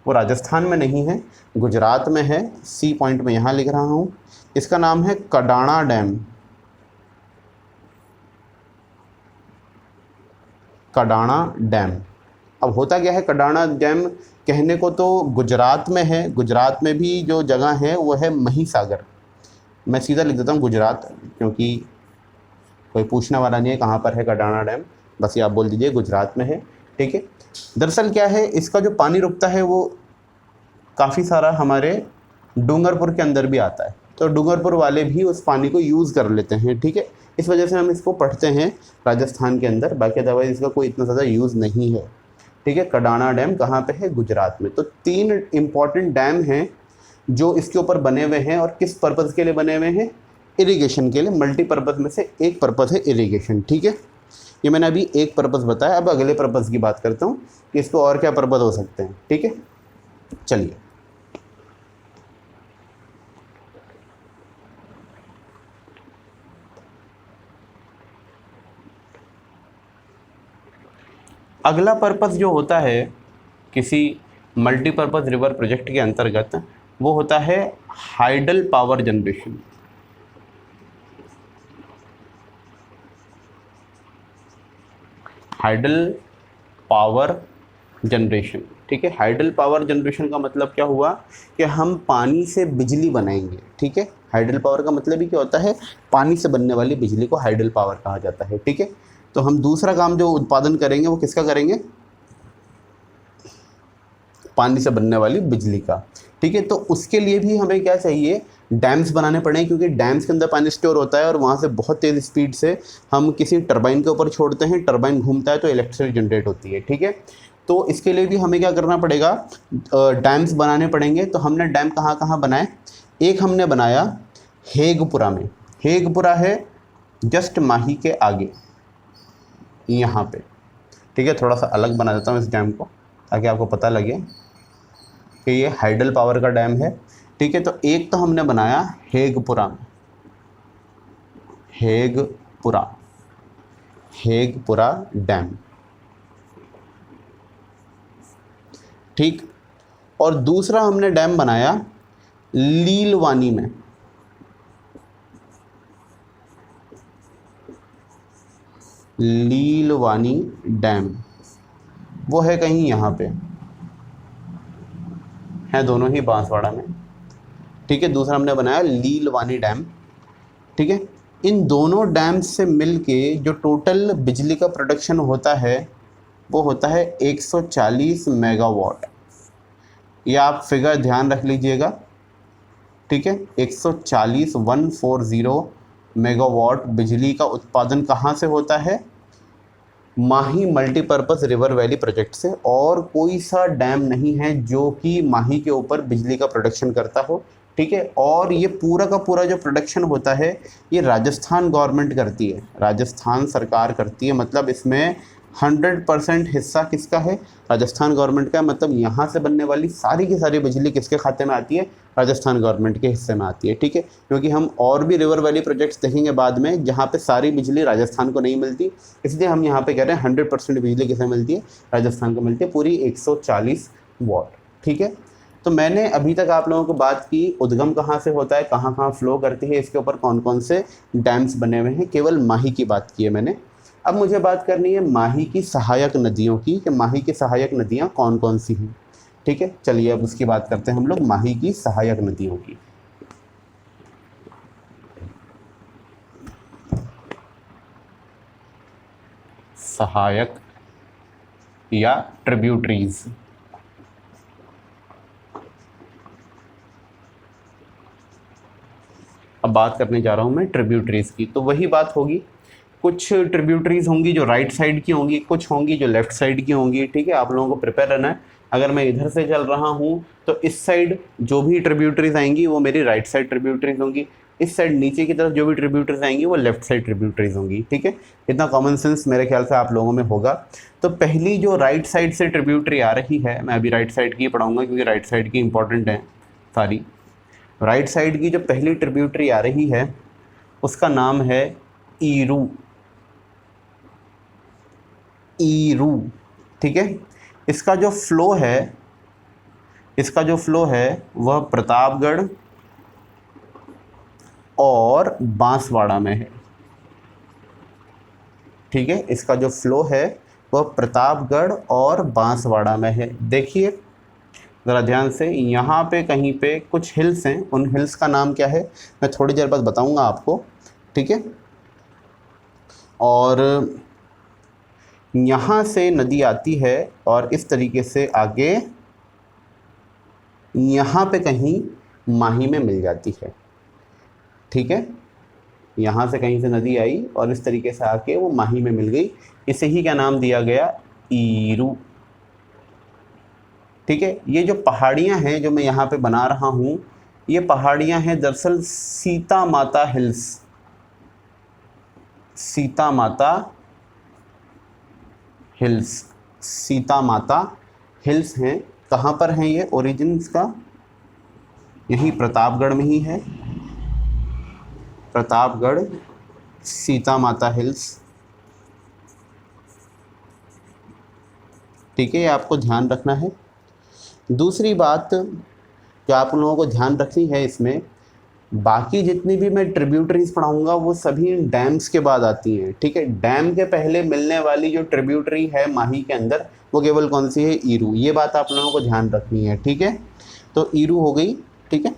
वो राजस्थान में नहीं है, गुजरात में है। सी पॉइंट में यहाँ लिख रहा हूँ। इसका नाम है कडाणा डैम। कडाणा डैम। अब होता क्या है, कडाणा डैम कहने को तो गुजरात में है, गुजरात में भी जो जगह है वो है महिसागर। मैं सीधा लिख देता हूँ गुजरात, क्योंकि कोई पूछने वाला नहीं है कहाँ पर है कडाणा डैम, बस ये आप बोल दीजिए गुजरात में है। ठीक है, दरअसल क्या है, इसका जो पानी रुकता है वो काफ़ी सारा हमारे डूंगरपुर के अंदर भी आता है, तो डूंगरपुर वाले भी उस पानी को यूज़ कर लेते हैं। ठीक है, इस वजह से हम इसको पढ़ते हैं राजस्थान के अंदर, बाकी अदरवाइज इसका कोई इतना ज़्यादा यूज़ नहीं है। ठीक है, कडाणा डैम कहाँ पे है? गुजरात में। तो 3 इम्पॉर्टेंट डैम हैं जो इसके ऊपर बने हुए हैं, और किस पर्पज़ के लिए बने हुए हैं? इरिगेशन के लिए। मल्टीपर्पज़ में से एक पर्पज़ है इरिगेशन। ठीक है, ये मैंने अभी एक पर्पज़ बताया, अब अगले पर्पज़ की बात करता हूँ कि इसको और क्या पर्पज़ हो सकते हैं। ठीक है, चलिए। अगला पर्पज़ जो होता है किसी मल्टीपर्पज़ रिवर प्रोजेक्ट के अंतर्गत, वो होता है hydel power generation. Hydel power generation. ठीक है, हाइडल पावर जनरेशन का मतलब क्या हुआ कि हम पानी से बिजली बनाएंगे। ठीक है, हाइडल पावर का मतलब ही क्या होता है? पानी से बनने वाली बिजली को हाइडल पावर कहा जाता है। ठीक है, तो हम दूसरा काम जो उत्पादन करेंगे वो किसका करेंगे? पानी से बनने वाली बिजली का। ठीक है, तो उसके लिए भी हमें क्या चाहिए? डैम्स बनाने पड़ेंगे, क्योंकि डैम्स के अंदर पानी स्टोर होता है और वहाँ से बहुत तेज़ स्पीड से हम किसी टरबाइन के ऊपर छोड़ते हैं, टरबाइन घूमता है तो इलेक्ट्रिसिटी जनरेट होती है। ठीक है, तो इसके लिए भी हमें क्या करना पड़ेगा? डैम्स बनाने पड़ेंगे। तो हमने डैम कहाँ कहाँ बनाए? एक हमने बनाया हेगपुरा में। हेगपुरा है जस्ट माही के आगे, यहाँ पे। ठीक है, थोड़ा सा अलग बना देता हूँ इस डैम को ताकि आपको पता लगे कि ये हाइडल पावर का डैम है। ठीक है, तो एक तो हमने बनाया हेगपुरा में, हेगपुरा डैम। ठीक, और दूसरा हमने डैम बनाया लीलवानी में। लीलवानी डैम वो है कहीं यहाँ पे है, दोनों ही बांसवाड़ा में। ठीक है, दूसरा हमने बनाया लीलवानी डैम। ठीक है, इन दोनों डैम से मिलके जो टोटल बिजली का प्रोडक्शन होता है वो होता है 140 मेगावाट। ये आप फिगर ध्यान रख लीजिएगा। ठीक है, 140 मेगावाट बिजली का उत्पादन कहाँ से होता है? माही मल्टीपर्पज़ रिवर वैली प्रोजेक्ट से। और कोई सा डैम नहीं है जो कि माही के ऊपर बिजली का प्रोडक्शन करता हो। ठीक है। और ये पूरा का पूरा जो प्रोडक्शन होता है ये राजस्थान गवर्नमेंट करती है, राजस्थान सरकार करती है। मतलब इसमें 100% हिस्सा किसका है? राजस्थान गवर्नमेंट का। मतलब यहाँ से बनने वाली सारी की सारी बिजली किसके खाते में आती है? राजस्थान गवर्नमेंट के हिस्से में आती है, ठीक है। क्योंकि हम और भी रिवर वैली प्रोजेक्ट्स देखेंगे बाद में जहाँ पे सारी बिजली राजस्थान को नहीं मिलती, इसलिए हम यहाँ पे कह रहे हैं 100% बिजली किसे मिलती है? राजस्थान को मिलती है, पूरी 140 वाट, ठीक है। तो मैंने अभी तक आप लोगों को बात की उद्गम कहाँ से होता है, कहाँ कहाँ फ्लो करती है, इसके ऊपर कौन कौन से डैम्स बने हुए हैं, केवल माही की बात की है मैंने। अब मुझे बात करनी है माही की सहायक नदियों की, कि माही की सहायक नदियाँ कौन कौन सी हैं, ठीक है। चलिए अब उसकी बात करते हैं हम लोग, माही की सहायक नदियों की। सहायक या ट्रिब्यूटरीज। अब बात करने जा रहा हूँ मैं ट्रिब्यूटरीज की। तो वही बात होगी, कुछ ट्रिब्यूटरीज होंगी जो राइट साइड की होंगी, कुछ होंगी जो लेफ्ट साइड की होंगी, ठीक है। आप लोगों को प्रिपेयर रहना है। अगर मैं इधर से चल रहा हूँ तो इस साइड जो भी ट्रिब्यूटरीज आएंगी वो मेरी राइट साइड ट्रिब्यूटरीज होंगी, इस साइड नीचे की तरफ जो भी ट्रिब्यूटरीज आएंगी वो लेफ्ट साइड ट्रिब्यूटरीज होंगी, ठीक है। इतना कॉमन सेंस मेरे ख्याल से आप लोगों में होगा। तो पहली जो राइट साइड से ट्रिब्यूटरी आ रही है, मैं अभी राइट साइड की पढ़ाऊँगा क्योंकि राइट साइड की इंपॉर्टेंट है सारी। राइट साइड की जो पहली ट्रिब्यूटरी आ रही है उसका नाम है ईरू, ईरू, ठीक है। इसका जो फ्लो है, इसका जो फ्लो है वह प्रतापगढ़ और बांसवाड़ा में है, ठीक है। इसका जो फ्लो है वह प्रतापगढ़ और बांसवाड़ा में है। देखिए ज़रा ध्यान से, यहाँ पे कहीं पे कुछ हिल्स हैं, उन हिल्स का नाम क्या है मैं थोड़ी देर बाद बताऊंगा आपको, ठीक है। और यहाँ से नदी आती है और इस तरीके से आगे यहाँ पे कहीं माही में मिल जाती है, ठीक है। यहाँ से कहीं से नदी आई और इस तरीके से आके वो माही में मिल गई, इसे ही क्या नाम दिया गया? ईरू, ठीक है। ये जो पहाड़ियाँ हैं जो मैं यहाँ पे बना रहा हूँ, ये पहाड़ियाँ हैं दरअसल सीता माता हिल्स, सीता माता हिल्स, सीता माता हिल्स हैं। कहाँ पर हैं ये? ओरिजिन इसका यही प्रतापगढ़ में ही है, प्रतापगढ़ सीता माता हिल्स, ठीक है। ये आपको ध्यान रखना है। दूसरी बात जो आप लोगों को ध्यान रखनी है इसमें, बाकी जितनी भी मैं ट्रिब्यूटरीज पढ़ाऊंगा वो सभी डैम्स के बाद आती हैं, ठीक है। डैम के पहले मिलने वाली जो ट्रिब्यूटरी है माही के अंदर वो केवल कौन सी है? ईरू। ये बात आप लोगों को ध्यान रखनी है, ठीक है। तो ईरू हो गई, ठीक है।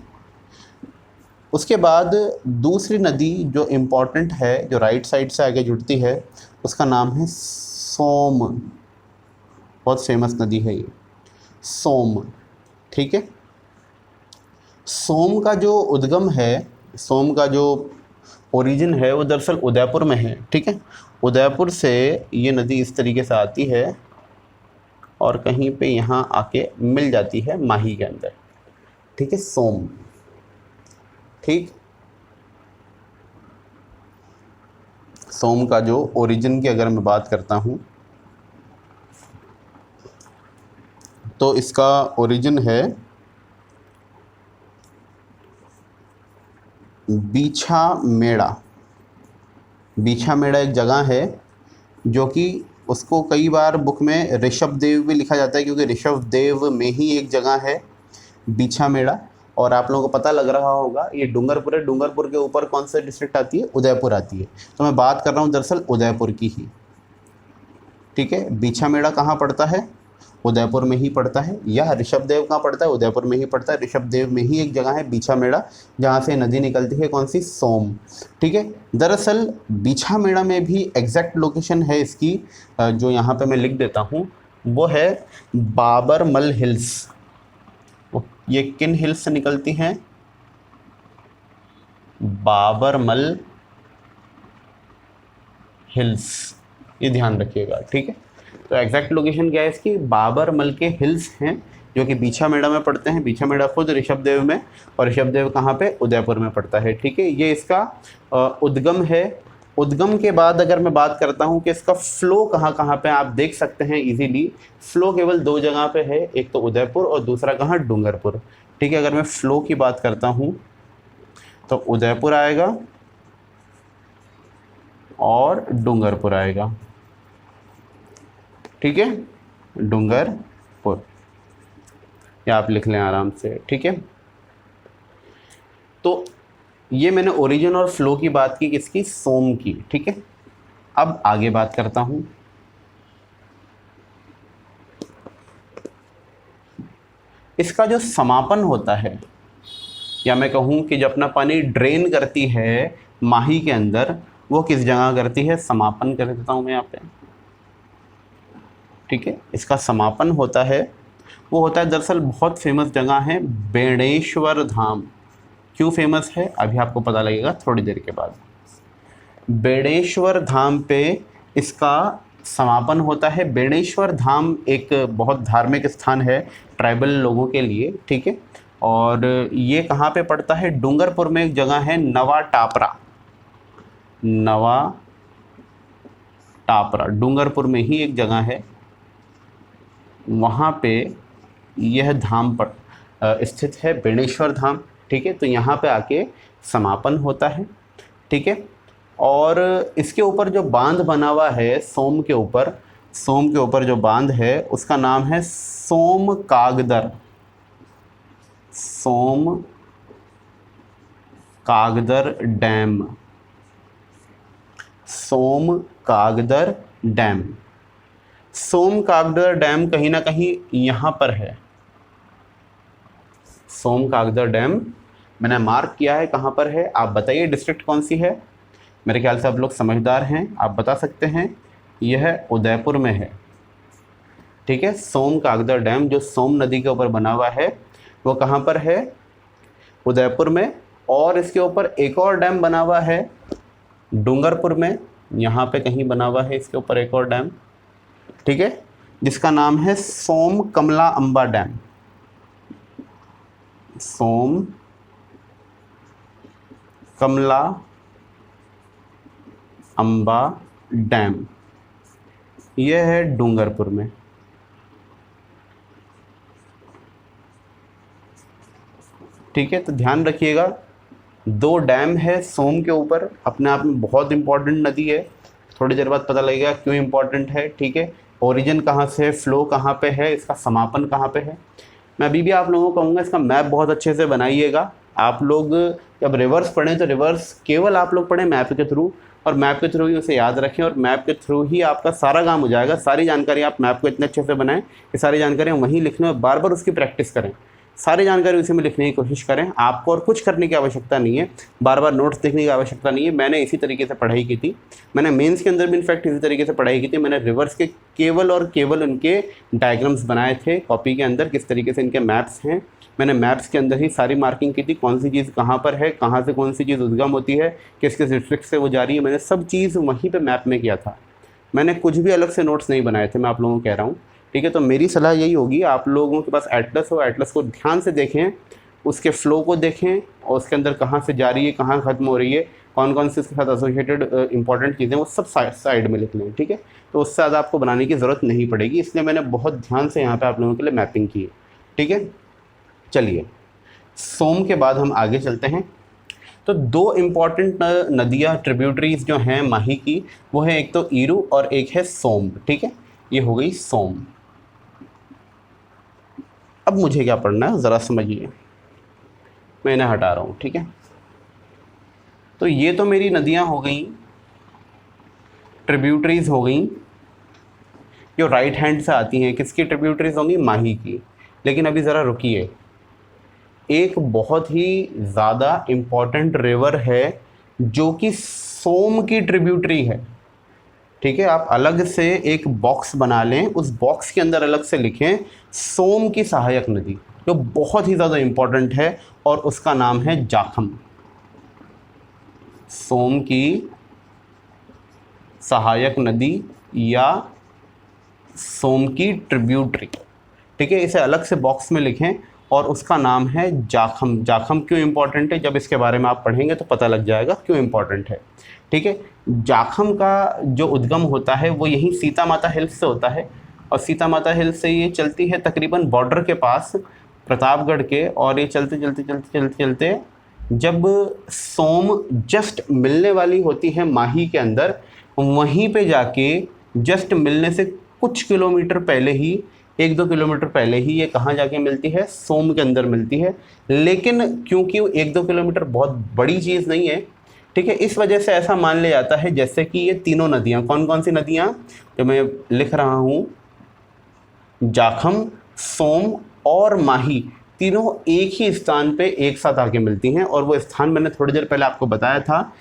उसके बाद दूसरी नदी जो इम्पॉर्टेंट है जो राइट साइड से आगे जुड़ती है उसका नाम है सोम, बहुत फेमस नदी है ये, सोम, ठीक है। सोम का जो उद्गम है, सोम का जो ओरिजिन है वो दरअसल उदयपुर में है, ठीक है। उदयपुर से ये नदी इस तरीके से आती है और कहीं पे यहाँ आके मिल जाती है माही के अंदर, ठीक है, सोम, ठीक। सोम का जो ओरिजिन की अगर मैं बात करता हूँ तो इसका ओरिजिन है बीछा मेड़ा। बीछा मेड़ा एक जगह है जो कि उसको कई बार बुक में ऋषभ देव भी लिखा जाता है क्योंकि ऋषभ देव में ही एक जगह है बीछा मेड़ा। और आप लोगों को पता लग रहा होगा ये डूंगरपुर है, डूंगरपुर के ऊपर कौन सा डिस्ट्रिक्ट आती है? उदयपुर आती है। तो मैं बात कर रहा हूँ दरअसल उदयपुर की ही, ठीक है। बीछा मेड़ा कहाँ पड़ता है? उदयपुर में ही पड़ता है। यह ऋषभ देव कहाँ पड़ता है? उदयपुर में ही पड़ता है। ऋषभ देव में ही एक जगह है बीछा मेड़ा जहाँ से नदी निकलती है, कौन सी? सोम, ठीक है। दरअसल बीछा मेड़ा में भी एग्जैक्ट लोकेशन है इसकी जो यहाँ पे मैं लिख देता हूँ, वो है बाबरमल हिल्स। ये किन हिल्स से निकलती हैं? बाबरमल हिल्स, ये ध्यान रखिएगा, ठीक है। तो एग्जैक्ट लोकेशन क्या है इसकी? बाबरमल के हिल्स हैं जो कि बीछामेड़ा में पड़ते हैं। बीछामेड़ा खुद ऋषभदेव में, और ऋषभदेव कहाँ पे, उदयपुर में पड़ता है। ठीक है, ये इसका उद्गम है। उद्गम के बाद अगर मैं बात करता हूँ कि इसका फ्लो कहाँ कहाँ पे, आप देख सकते हैं इजीली फ्लो केवल दो जगह पे है, एक तो उदयपुर और दूसरा कहाँ, डूंगरपुर। ठीक है, अगर मैं फ्लो की बात करता हूँ तो उदयपुर आएगा और डूंगरपुर आएगा। ठीक है, डूंगरपुर, या आप लिख लें आराम से। ठीक है, तो ये मैंने ओरिजिन और फ्लो की बात की, किसकी, सोम की। ठीक है, अब आगे बात करता हूं। इसका जो समापन होता है, या मैं कहूं कि जब अपना पानी ड्रेन करती है माही के अंदर, वो किस जगह करती है, समापन कर देता हूं मैं यहाँ पे। ठीक है, इसका समापन होता है, वो होता है दरअसल बहुत फेमस जगह है बेणेश्वर धाम। क्यों फेमस है अभी आपको पता लगेगा थोड़ी देर के बाद। बेणेश्वर धाम पे इसका समापन होता है। बेणेश्वर धाम एक बहुत धार्मिक स्थान है ट्राइबल लोगों के लिए। ठीक है, और ये कहाँ पे पड़ता है, डूंगरपुर में एक जगह है नवा टापरा। नवा टापरा डूंगरपुर में ही एक जगह है, वहाँ पे यह धाम पर स्थित है, बेणेश्वर धाम। ठीक है, तो यहाँ पे आके समापन होता है। ठीक है, और इसके ऊपर जो बांध बना हुआ है सोम के ऊपर, सोम के ऊपर जो बांध है उसका नाम है सोम कागदर। सोम कागदर डैम। सोम कागदर डैम। सोम कागदर डैम कहीं ना कहीं यहाँ पर है। सोम कागदर डैम मैंने मार्क किया है, कहाँ पर है आप बताइए, डिस्ट्रिक्ट कौन सी है। मेरे ख्याल से आप लोग समझदार हैं, आप बता सकते हैं। यह उदयपुर में है। ठीक है, सोम कागदर डैम जो सोम नदी के ऊपर बना हुआ है वो कहाँ पर है, उदयपुर में। और इसके ऊपर एक और डैम बना हुआ है डूंगरपुर में, यहाँ पे कहीं बना हुआ है इसके ऊपर एक और डैम। ठीक है, जिसका नाम है सोम कमला अंबा डैम। सोम कमला अंबा डैम, यह है डूंगरपुर में। ठीक है, तो ध्यान रखिएगा, दो डैम है सोम के ऊपर, अपने आप में बहुत इंपॉर्टेंट नदी है। थोड़ी देर बाद पता लगेगा क्यों इंपॉर्टेंट है। ठीक है, ओरिजिन कहाँ से है, फ्लो कहाँ पे है, इसका समापन कहाँ पे है। मैं अभी भी आप लोगों को कहूँगा इसका मैप बहुत अच्छे से बनाइएगा। आप लोग जब रिवर्स पढ़ें तो रिवर्स केवल आप लोग पढ़ें मैप के थ्रू, और मैप के थ्रू ही उसे याद रखें, और मैप के थ्रू ही आपका सारा काम हो जाएगा। सारी जानकारी आप मैप को इतने अच्छे से बनाएं कि सारी जानकारी वहीं लिखने और बार बार उसकी प्रैक्टिस करें। सारी जानकारी उसी में लिखने की कोशिश करें। आपको और कुछ करने की आवश्यकता नहीं है, बार बार नोट्स देखने की आवश्यकता नहीं है। मैंने इसी तरीके से पढ़ाई की थी, मैंने मेंस के अंदर भी इनफैक्ट इसी तरीके से पढ़ाई की थी। मैंने रिवर्स के केवल और केवल उनके डायग्राम्स बनाए थे कॉपी के अंदर, किस तरीके से इनके मैप्स हैं। मैंने मैप्स के अंदर ही सारी मार्किंग की थी, कौन सी चीज़ कहाँ पर है, कहाँ से कौन सी चीज़ उद्गम होती है, किस किस डिस्ट्रिक्ट से वो जा रही है, मैंने सब चीज़ वहीं पर मैप में किया था। मैंने कुछ भी अलग से नोट्स नहीं बनाए थे, मैं आप लोगों को कह रहा हूँ। ठीक है, तो मेरी सलाह यही होगी, आप लोगों के पास एटलस हो, एटलस को ध्यान से देखें, उसके फ्लो को देखें, और उसके अंदर कहाँ से जा रही है, कहाँ ख़त्म हो रही है, कौन कौन सी उसके साथ एसोसिएटेड इंपॉर्टेंट चीज़ें, वो सब साइड में लिख लें। ठीक है, तो उससे ज़्यादा आपको बनाने की ज़रूरत नहीं पड़ेगी, इसलिए मैंने बहुत ध्यान से यहाँ पर आप लोगों के लिए मैपिंग की है। ठीक है, चलिए सोम के बाद हम आगे चलते हैं। तो दो इम्पॉर्टेंट नदियाँ ट्रिब्यूटरीज जो हैं माही की, वो है एक तो ईरू और एक है सोम। ठीक है, ये हो गई सोम। अब मुझे क्या पढ़ना है ज़रा समझिए, मैं इन्हें हटा रहा हूँ। ठीक है, तो ये तो मेरी नदियाँ हो गई, ट्रिब्यूटरीज हो गई, जो राइट हैंड से आती हैं। किसकी ट्रिब्यूटरीज होंगी, माही की। लेकिन अभी ज़रा रुकिए, एक बहुत ही ज़्यादा इम्पॉर्टेंट रिवर है जो कि सोम की ट्रिब्यूटरी है। ठीक है, आप अलग से एक बॉक्स बना लें, उस बॉक्स के अंदर अलग से लिखें सोम की सहायक नदी, जो बहुत ही ज़्यादा इम्पॉर्टेंट है, और उसका नाम है जाखम। सोम की सहायक नदी या सोम की ट्रिब्यूटरी, ठीक है, इसे अलग से बॉक्स में लिखें और उसका नाम है जाखम। जाखम क्यों इंपॉर्टेंट है, जब इसके बारे में आप पढ़ेंगे तो पता लग जाएगा क्यों इंपॉर्टेंट है। ठीक है, जाखम का जो उद्गम होता है वो यहीं सीता माता हिल्स से होता है, और सीता माता हिल्स से ये चलती है तकरीबन बॉर्डर के पास प्रतापगढ़ के, और ये चलते चलते चलते चलते चलते जब सोम जस्ट मिलने वाली होती है माही के अंदर, वहीं पे जाके जस्ट मिलने से कुछ किलोमीटर पहले ही, 1-2 किलोमीटर पहले ही ये कहाँ जाके मिलती है, सोम के अंदर मिलती है। लेकिन क्योंकि वो 1-2 किलोमीटर बहुत बड़ी चीज़ नहीं है, ठीक है, इस वजह से ऐसा मान लिया जाता है जैसे कि ये तीनों नदियाँ, कौन कौन सी नदियाँ जो मैं लिख रहा हूँ, जाखम, सोम और माही, तीनों एक ही स्थान पे एक साथ आके मिलती हैं। और वो स्थान मैंने थोड़ी देर पहले आपको बताया था,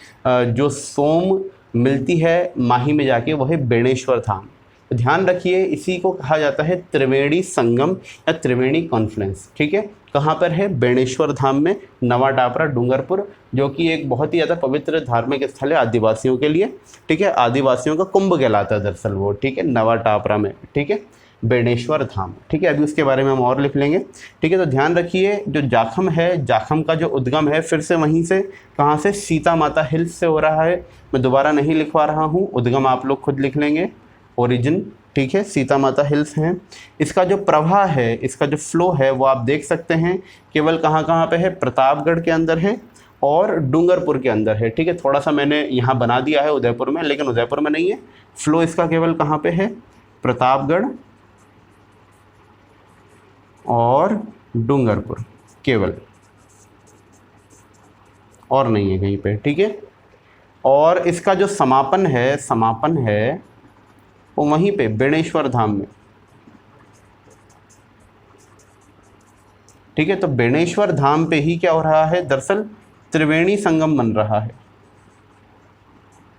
जो सोम मिलती है माही में जाके, वो है बेणेश्वर धाम। तो ध्यान रखिए, इसी को कहा जाता है त्रिवेणी संगम या त्रिवेणी कॉन्फ्लुएंस। ठीक है, कहाँ पर है, बेणेश्वर धाम में, नवा टापरा, डूंगरपुर, जो कि एक बहुत ही ज़्यादा पवित्र धार्मिक स्थल है आदिवासियों के लिए। ठीक है, आदिवासियों का कुंभ कहलाता है दरअसल वो। ठीक है, नवा टापरा में, ठीक है, बेणेश्वर धाम। ठीक है, अभी उसके बारे में हम और लिख लेंगे। ठीक है, तो ध्यान रखिए, जो जाखम है, जाखम का जो उद्गम है फिर से वहीं से, कहाँ से, सीता माता हिल्स से हो रहा है। मैं दोबारा नहीं लिखवा रहा हूँ, उद्गम आप लोग खुद लिख लेंगे, ओरिजिन। ठीक है, सीता माता हिल्स हैं। इसका जो प्रवाह है, इसका जो फ्लो है, वो आप देख सकते हैं केवल कहाँ कहाँ पे है, प्रतापगढ़ के अंदर है और डूंगरपुर के अंदर है। ठीक है, थोड़ा सा मैंने यहाँ बना दिया है उदयपुर में, लेकिन उदयपुर में नहीं है। फ्लो इसका केवल कहाँ पे है, प्रतापगढ़ और डूंगरपुर केवल, और नहीं है कहीं पे। ठीक है, और इसका जो समापन है वो वहीं पे बेणेश्वर धाम में। ठीक है, तो बेणेश्वर धाम पे ही क्या हो रहा है, दरअसल त्रिवेणी संगम बन रहा है,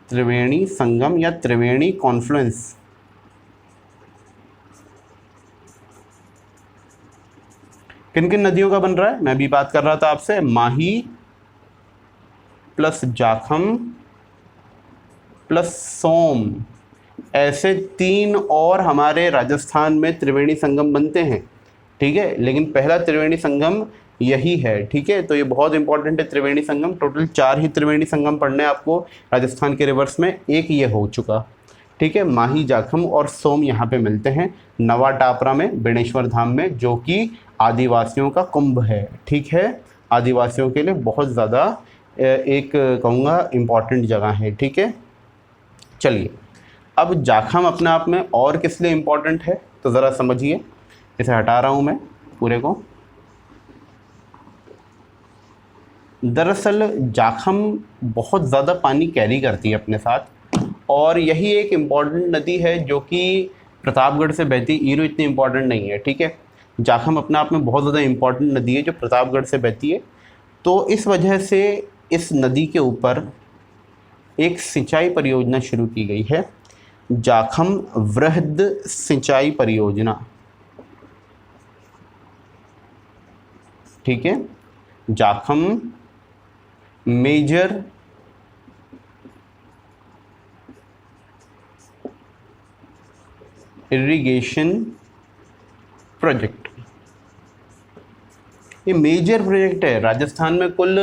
त्रिवेणी संगम या त्रिवेणी कॉन्फ्लुएंस। किन किन नदियों का बन रहा है, मैं भी बात कर रहा था आपसे, माही प्लस जाखम प्लस सोम, ऐसे 3 और हमारे राजस्थान में त्रिवेणी संगम बनते हैं। ठीक है, लेकिन पहला त्रिवेणी संगम यही है। ठीक है, तो ये बहुत इंपॉर्टेंट है त्रिवेणी संगम। टोटल 4 ही त्रिवेणी संगम पढ़ने आपको राजस्थान के रिवर्स में, एक ये हो चुका। ठीक है, माही, जाखम और सोम यहाँ पे मिलते हैं नवा टापरा में, बेणेश्वर धाम में, जो कि आदिवासियों का कुंभ है। ठीक है, आदिवासियों के लिए बहुत ज़्यादा एक कहूँगा इम्पॉर्टेंट जगह है। ठीक है, चलिए अब जाखम अपने आप में और किस लिए इम्पॉर्टेंट है तो ज़रा समझिए। इसे हटा रहा हूँ मैं पूरे को। दरअसल जाखम बहुत ज़्यादा पानी कैरी करती है अपने साथ, और यही एक इम्पॉर्टेंट नदी है जो कि प्रतापगढ़ से बहती। ईरो इतनी इम्पॉर्टेंट नहीं है। ठीक है, जाखम अपने आप में बहुत ज़्यादा इम्पॉर्टेंट नदी है जो प्रतापगढ़ से बहती है। तो इस वजह से इस नदी के ऊपर एक सिंचाई परियोजना शुरू की गई है, जाखम वृहद सिंचाई परियोजना। ठीक है, जाखम मेजर इरिगेशन प्रोजेक्ट। ये मेजर प्रोजेक्ट है। राजस्थान में कुल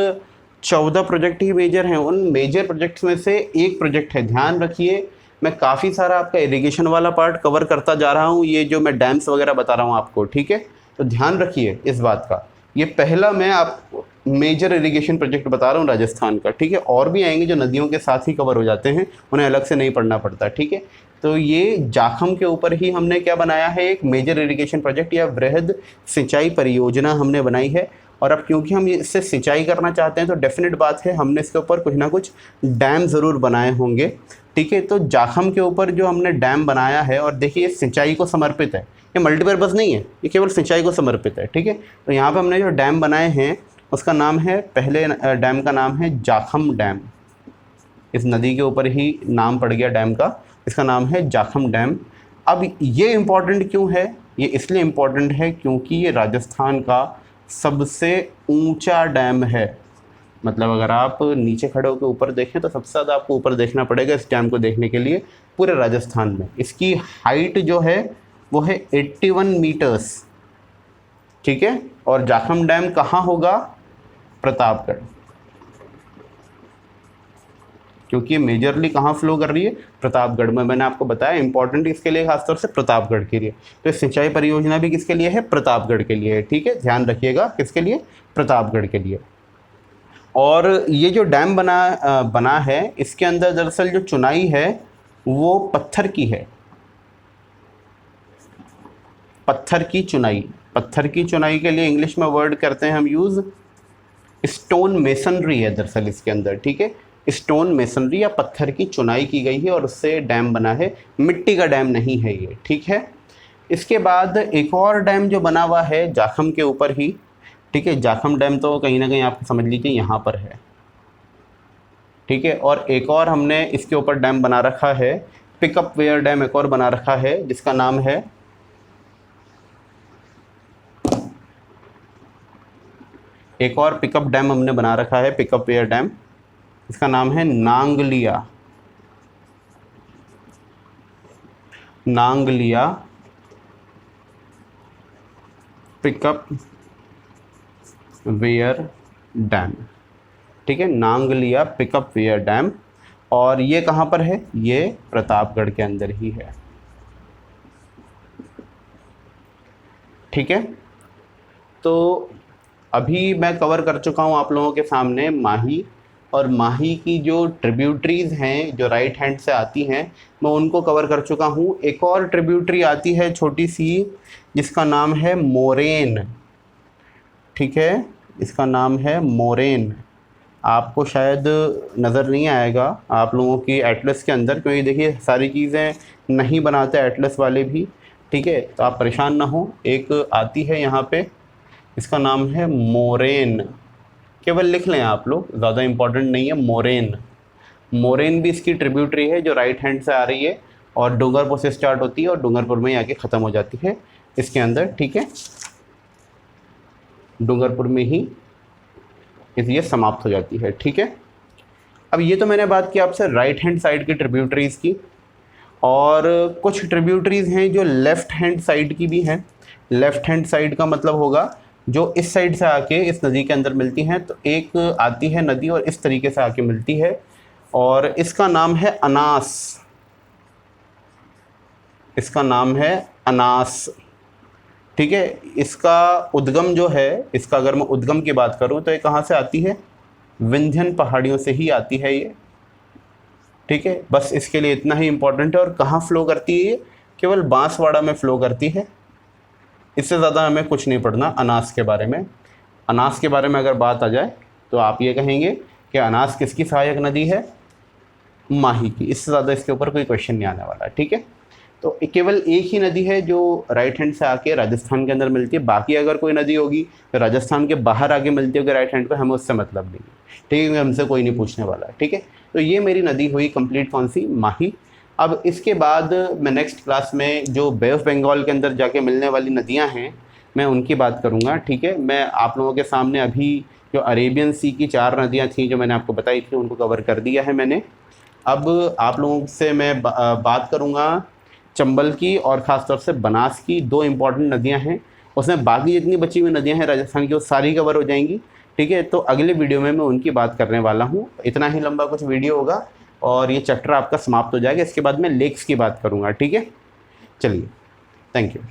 14 प्रोजेक्ट ही मेजर हैं। उन मेजर प्रोजेक्ट्स में से एक प्रोजेक्ट है, ध्यान रखिए, मैं काफ़ी सारा आपका इरिगेशन वाला पार्ट कवर करता जा रहा हूँ, ये जो मैं डैम्स वगैरह बता रहा हूँ आपको। ठीक है, तो ध्यान रखिए इस बात का। ये पहला मैं आप मेजर इरिगेशन प्रोजेक्ट बता रहा हूँ राजस्थान का। ठीक है, और भी आएंगे जो नदियों के साथ ही कवर हो जाते हैं, उन्हें अलग से नहीं पढ़ना पड़ता। ठीक है, तो ये जाखम के ऊपर ही हमने क्या बनाया है, एक मेजर इरिगेशन प्रोजेक्ट या वृहद सिंचाई परियोजना हमने बनाई है। और अब क्योंकि हम इससे सिंचाई करना चाहते हैं तो डेफिनेट बात है हमने इसके ऊपर कुछ ना कुछ डैम ज़रूर बनाए होंगे। ठीक है, तो जाखम के ऊपर जो हमने डैम बनाया है, और देखिए ये सिंचाई को समर्पित है, ये मल्टीपर्पज़ नहीं है, ये केवल सिंचाई को समर्पित है। ठीक है, तो यहाँ पे हमने जो डैम बनाए हैं उसका नाम है, पहले डैम का नाम है जाखम डैम। इस नदी के ऊपर ही नाम पड़ गया डैम का, इसका नाम है जाखम डैम। अब ये इम्पॉर्टेंट क्यों है, ये इसलिए इम्पॉर्टेंट है क्योंकि ये राजस्थान का सबसे ऊंचा डैम है। मतलब अगर आप नीचे खड़े होकर ऊपर देखें तो सबसे ज़्यादा आपको ऊपर देखना पड़ेगा इस डैम को देखने के लिए पूरे राजस्थान में। इसकी हाइट जो है वो है 81 मीटर्स। ठीक है। और जाखम डैम कहाँ होगा? प्रतापगढ़, क्योंकि ये मेजरली कहाँ फ्लो कर रही है? प्रतापगढ़ में। मैंने आपको बताया इंपॉर्टेंट इसके लिए खासतौर से प्रतापगढ़ के लिए। तो सिंचाई परियोजना भी किसके लिए है? प्रतापगढ़ के लिए है, ठीक है, ध्यान रखिएगा, किसके लिए? प्रतापगढ़ के लिए। और ये जो डैम बना है, इसके अंदर दरअसल जो चुनाई है वो पत्थर की है, पत्थर की चुनाई। पत्थर की चुनाई के लिए इंग्लिश में वर्ड करते हैं हम यूज़ स्टोन मेसनरी है दरअसल इसके अंदर, ठीक है, स्टोन मेसनरी या पत्थर की चुनाई की गई है और उससे डैम बना है, मिट्टी का डैम नहीं है ये, ठीक है। इसके बाद एक और डैम जो बना हुआ है जाखम के ऊपर ही, ठीक है, जाखम डैम तो कहीं ना कहीं आप समझ लीजिए यहाँ पर है, ठीक है। और एक और हमने इसके ऊपर डैम बना रखा है, पिकअप वेयर डैम एक और बना रखा है जिसका नाम है, एक और पिकअप डैम हमने बना रखा है, पिकअप वेयर डैम, इसका नाम है Nangalia, Nangalia pickup weir dam, ठीक है, नांगलिया पिकअप वेयर डैम। और ये कहाँ पर है? ये प्रतापगढ़ के अंदर ही है, ठीक है। तो अभी मैं कवर कर चुका हूँ आप लोगों के सामने माही, और माही की जो ट्रिब्यूटरीज़ हैं जो राइट हैंड से आती हैं मैं उनको कवर कर चुका हूँ। एक और ट्रिब्यूटरी आती है छोटी सी जिसका नाम है मोरेन, ठीक है, इसका नाम है मोरेन। आपको शायद नज़र नहीं आएगा आप लोगों की एटलस के अंदर, क्योंकि देखिए सारी चीज़ें नहीं बनाते एटलस वाले भी, ठीक है, तो आप परेशान ना हो। एक आती है यहाँ पे, इसका नाम है मोरेन, केवल लिख लें आप लोग, ज़्यादा इम्पोर्टेंट नहीं है, मोरेन। मोरेन भी इसकी ट्रिब्यूटरी है जो राइट हैंड से आ रही है और डूंगरपुर से स्टार्ट होती है और डूंगरपुर में ही आके ख़त्म हो जाती है इसके अंदर, ठीक है, डूंगरपुर में ही ये समाप्त हो जाती है, ठीक है। अब ये तो मैंने बात की आपसे राइट हैंड साइड की ट्रिब्यूटरीज़ की, और कुछ ट्रिब्यूटरीज़ हैं जो लेफ़्ट हैंड साइड की भी हैं। लेफ़्ट हैंड साइड का मतलब होगा जो इस साइड से आके इस नदी के अंदर मिलती हैं। तो एक आती है नदी और इस तरीके से आके मिलती है, और इसका नाम है अनास, इसका नाम है अनास, ठीक है। इसका उद्गम जो है, इसका अगर मैं उद्गम की बात करूं तो ये कहाँ से आती है? विंध्यन पहाड़ियों से ही आती है ये, ठीक है। बस इसके लिए इतना ही इम्पोर्टेंट है। और कहाँ फ्लो करती है ये? केवल बांसवाड़ा में फ़्लो करती है, इससे ज़्यादा हमें कुछ नहीं पढ़ना अनास के बारे में। अनास के बारे में अगर बात आ जाए तो आप ये कहेंगे कि अनास किसकी सहायक नदी है? माही की, इससे ज़्यादा इसके ऊपर कोई क्वेश्चन नहीं आने वाला, ठीक है। तो केवल एक ही नदी है जो राइट हैंड से आके राजस्थान के अंदर मिलती है, बाकी अगर कोई नदी होगी तो राजस्थान के बाहर आके मिलती होगी राइट हैंड पे, हमें उससे मतलब नहीं है, ठीक है, हमसे कोई नहीं पूछने वाला, ठीक है। तो ये मेरी नदी हुई कंप्लीट, कौन सी? माही। अब इसके बाद मैं नेक्स्ट क्लास में जो बे ऑफ बंगाल के अंदर जाके मिलने वाली नदियाँ हैं मैं उनकी बात करूँगा, ठीक है। मैं आप लोगों के सामने अभी जो अरेबियन सी की 4 नदियाँ थी जो मैंने आपको बताई थी उनको कवर कर दिया है मैंने। अब आप लोगों से मैं बात करूँगा चंबल की और ख़ास तौर से बनास की, 2 इम्पॉर्टेंट नदियाँ हैं। उसमें बाकी जितनी बची हुई नदियाँ हैं राजस्थान की वो सारी कवर हो जाएंगी, ठीक है। तो अगले वीडियो में मैं उनकी बात करने वाला हूँ। इतना ही लंबा कुछ वीडियो होगा और ये चैप्टर आपका समाप्त हो जाएगा। इसके बाद मैं लेक्स की बात करूँगा, ठीक है। चलिए, थैंक यू।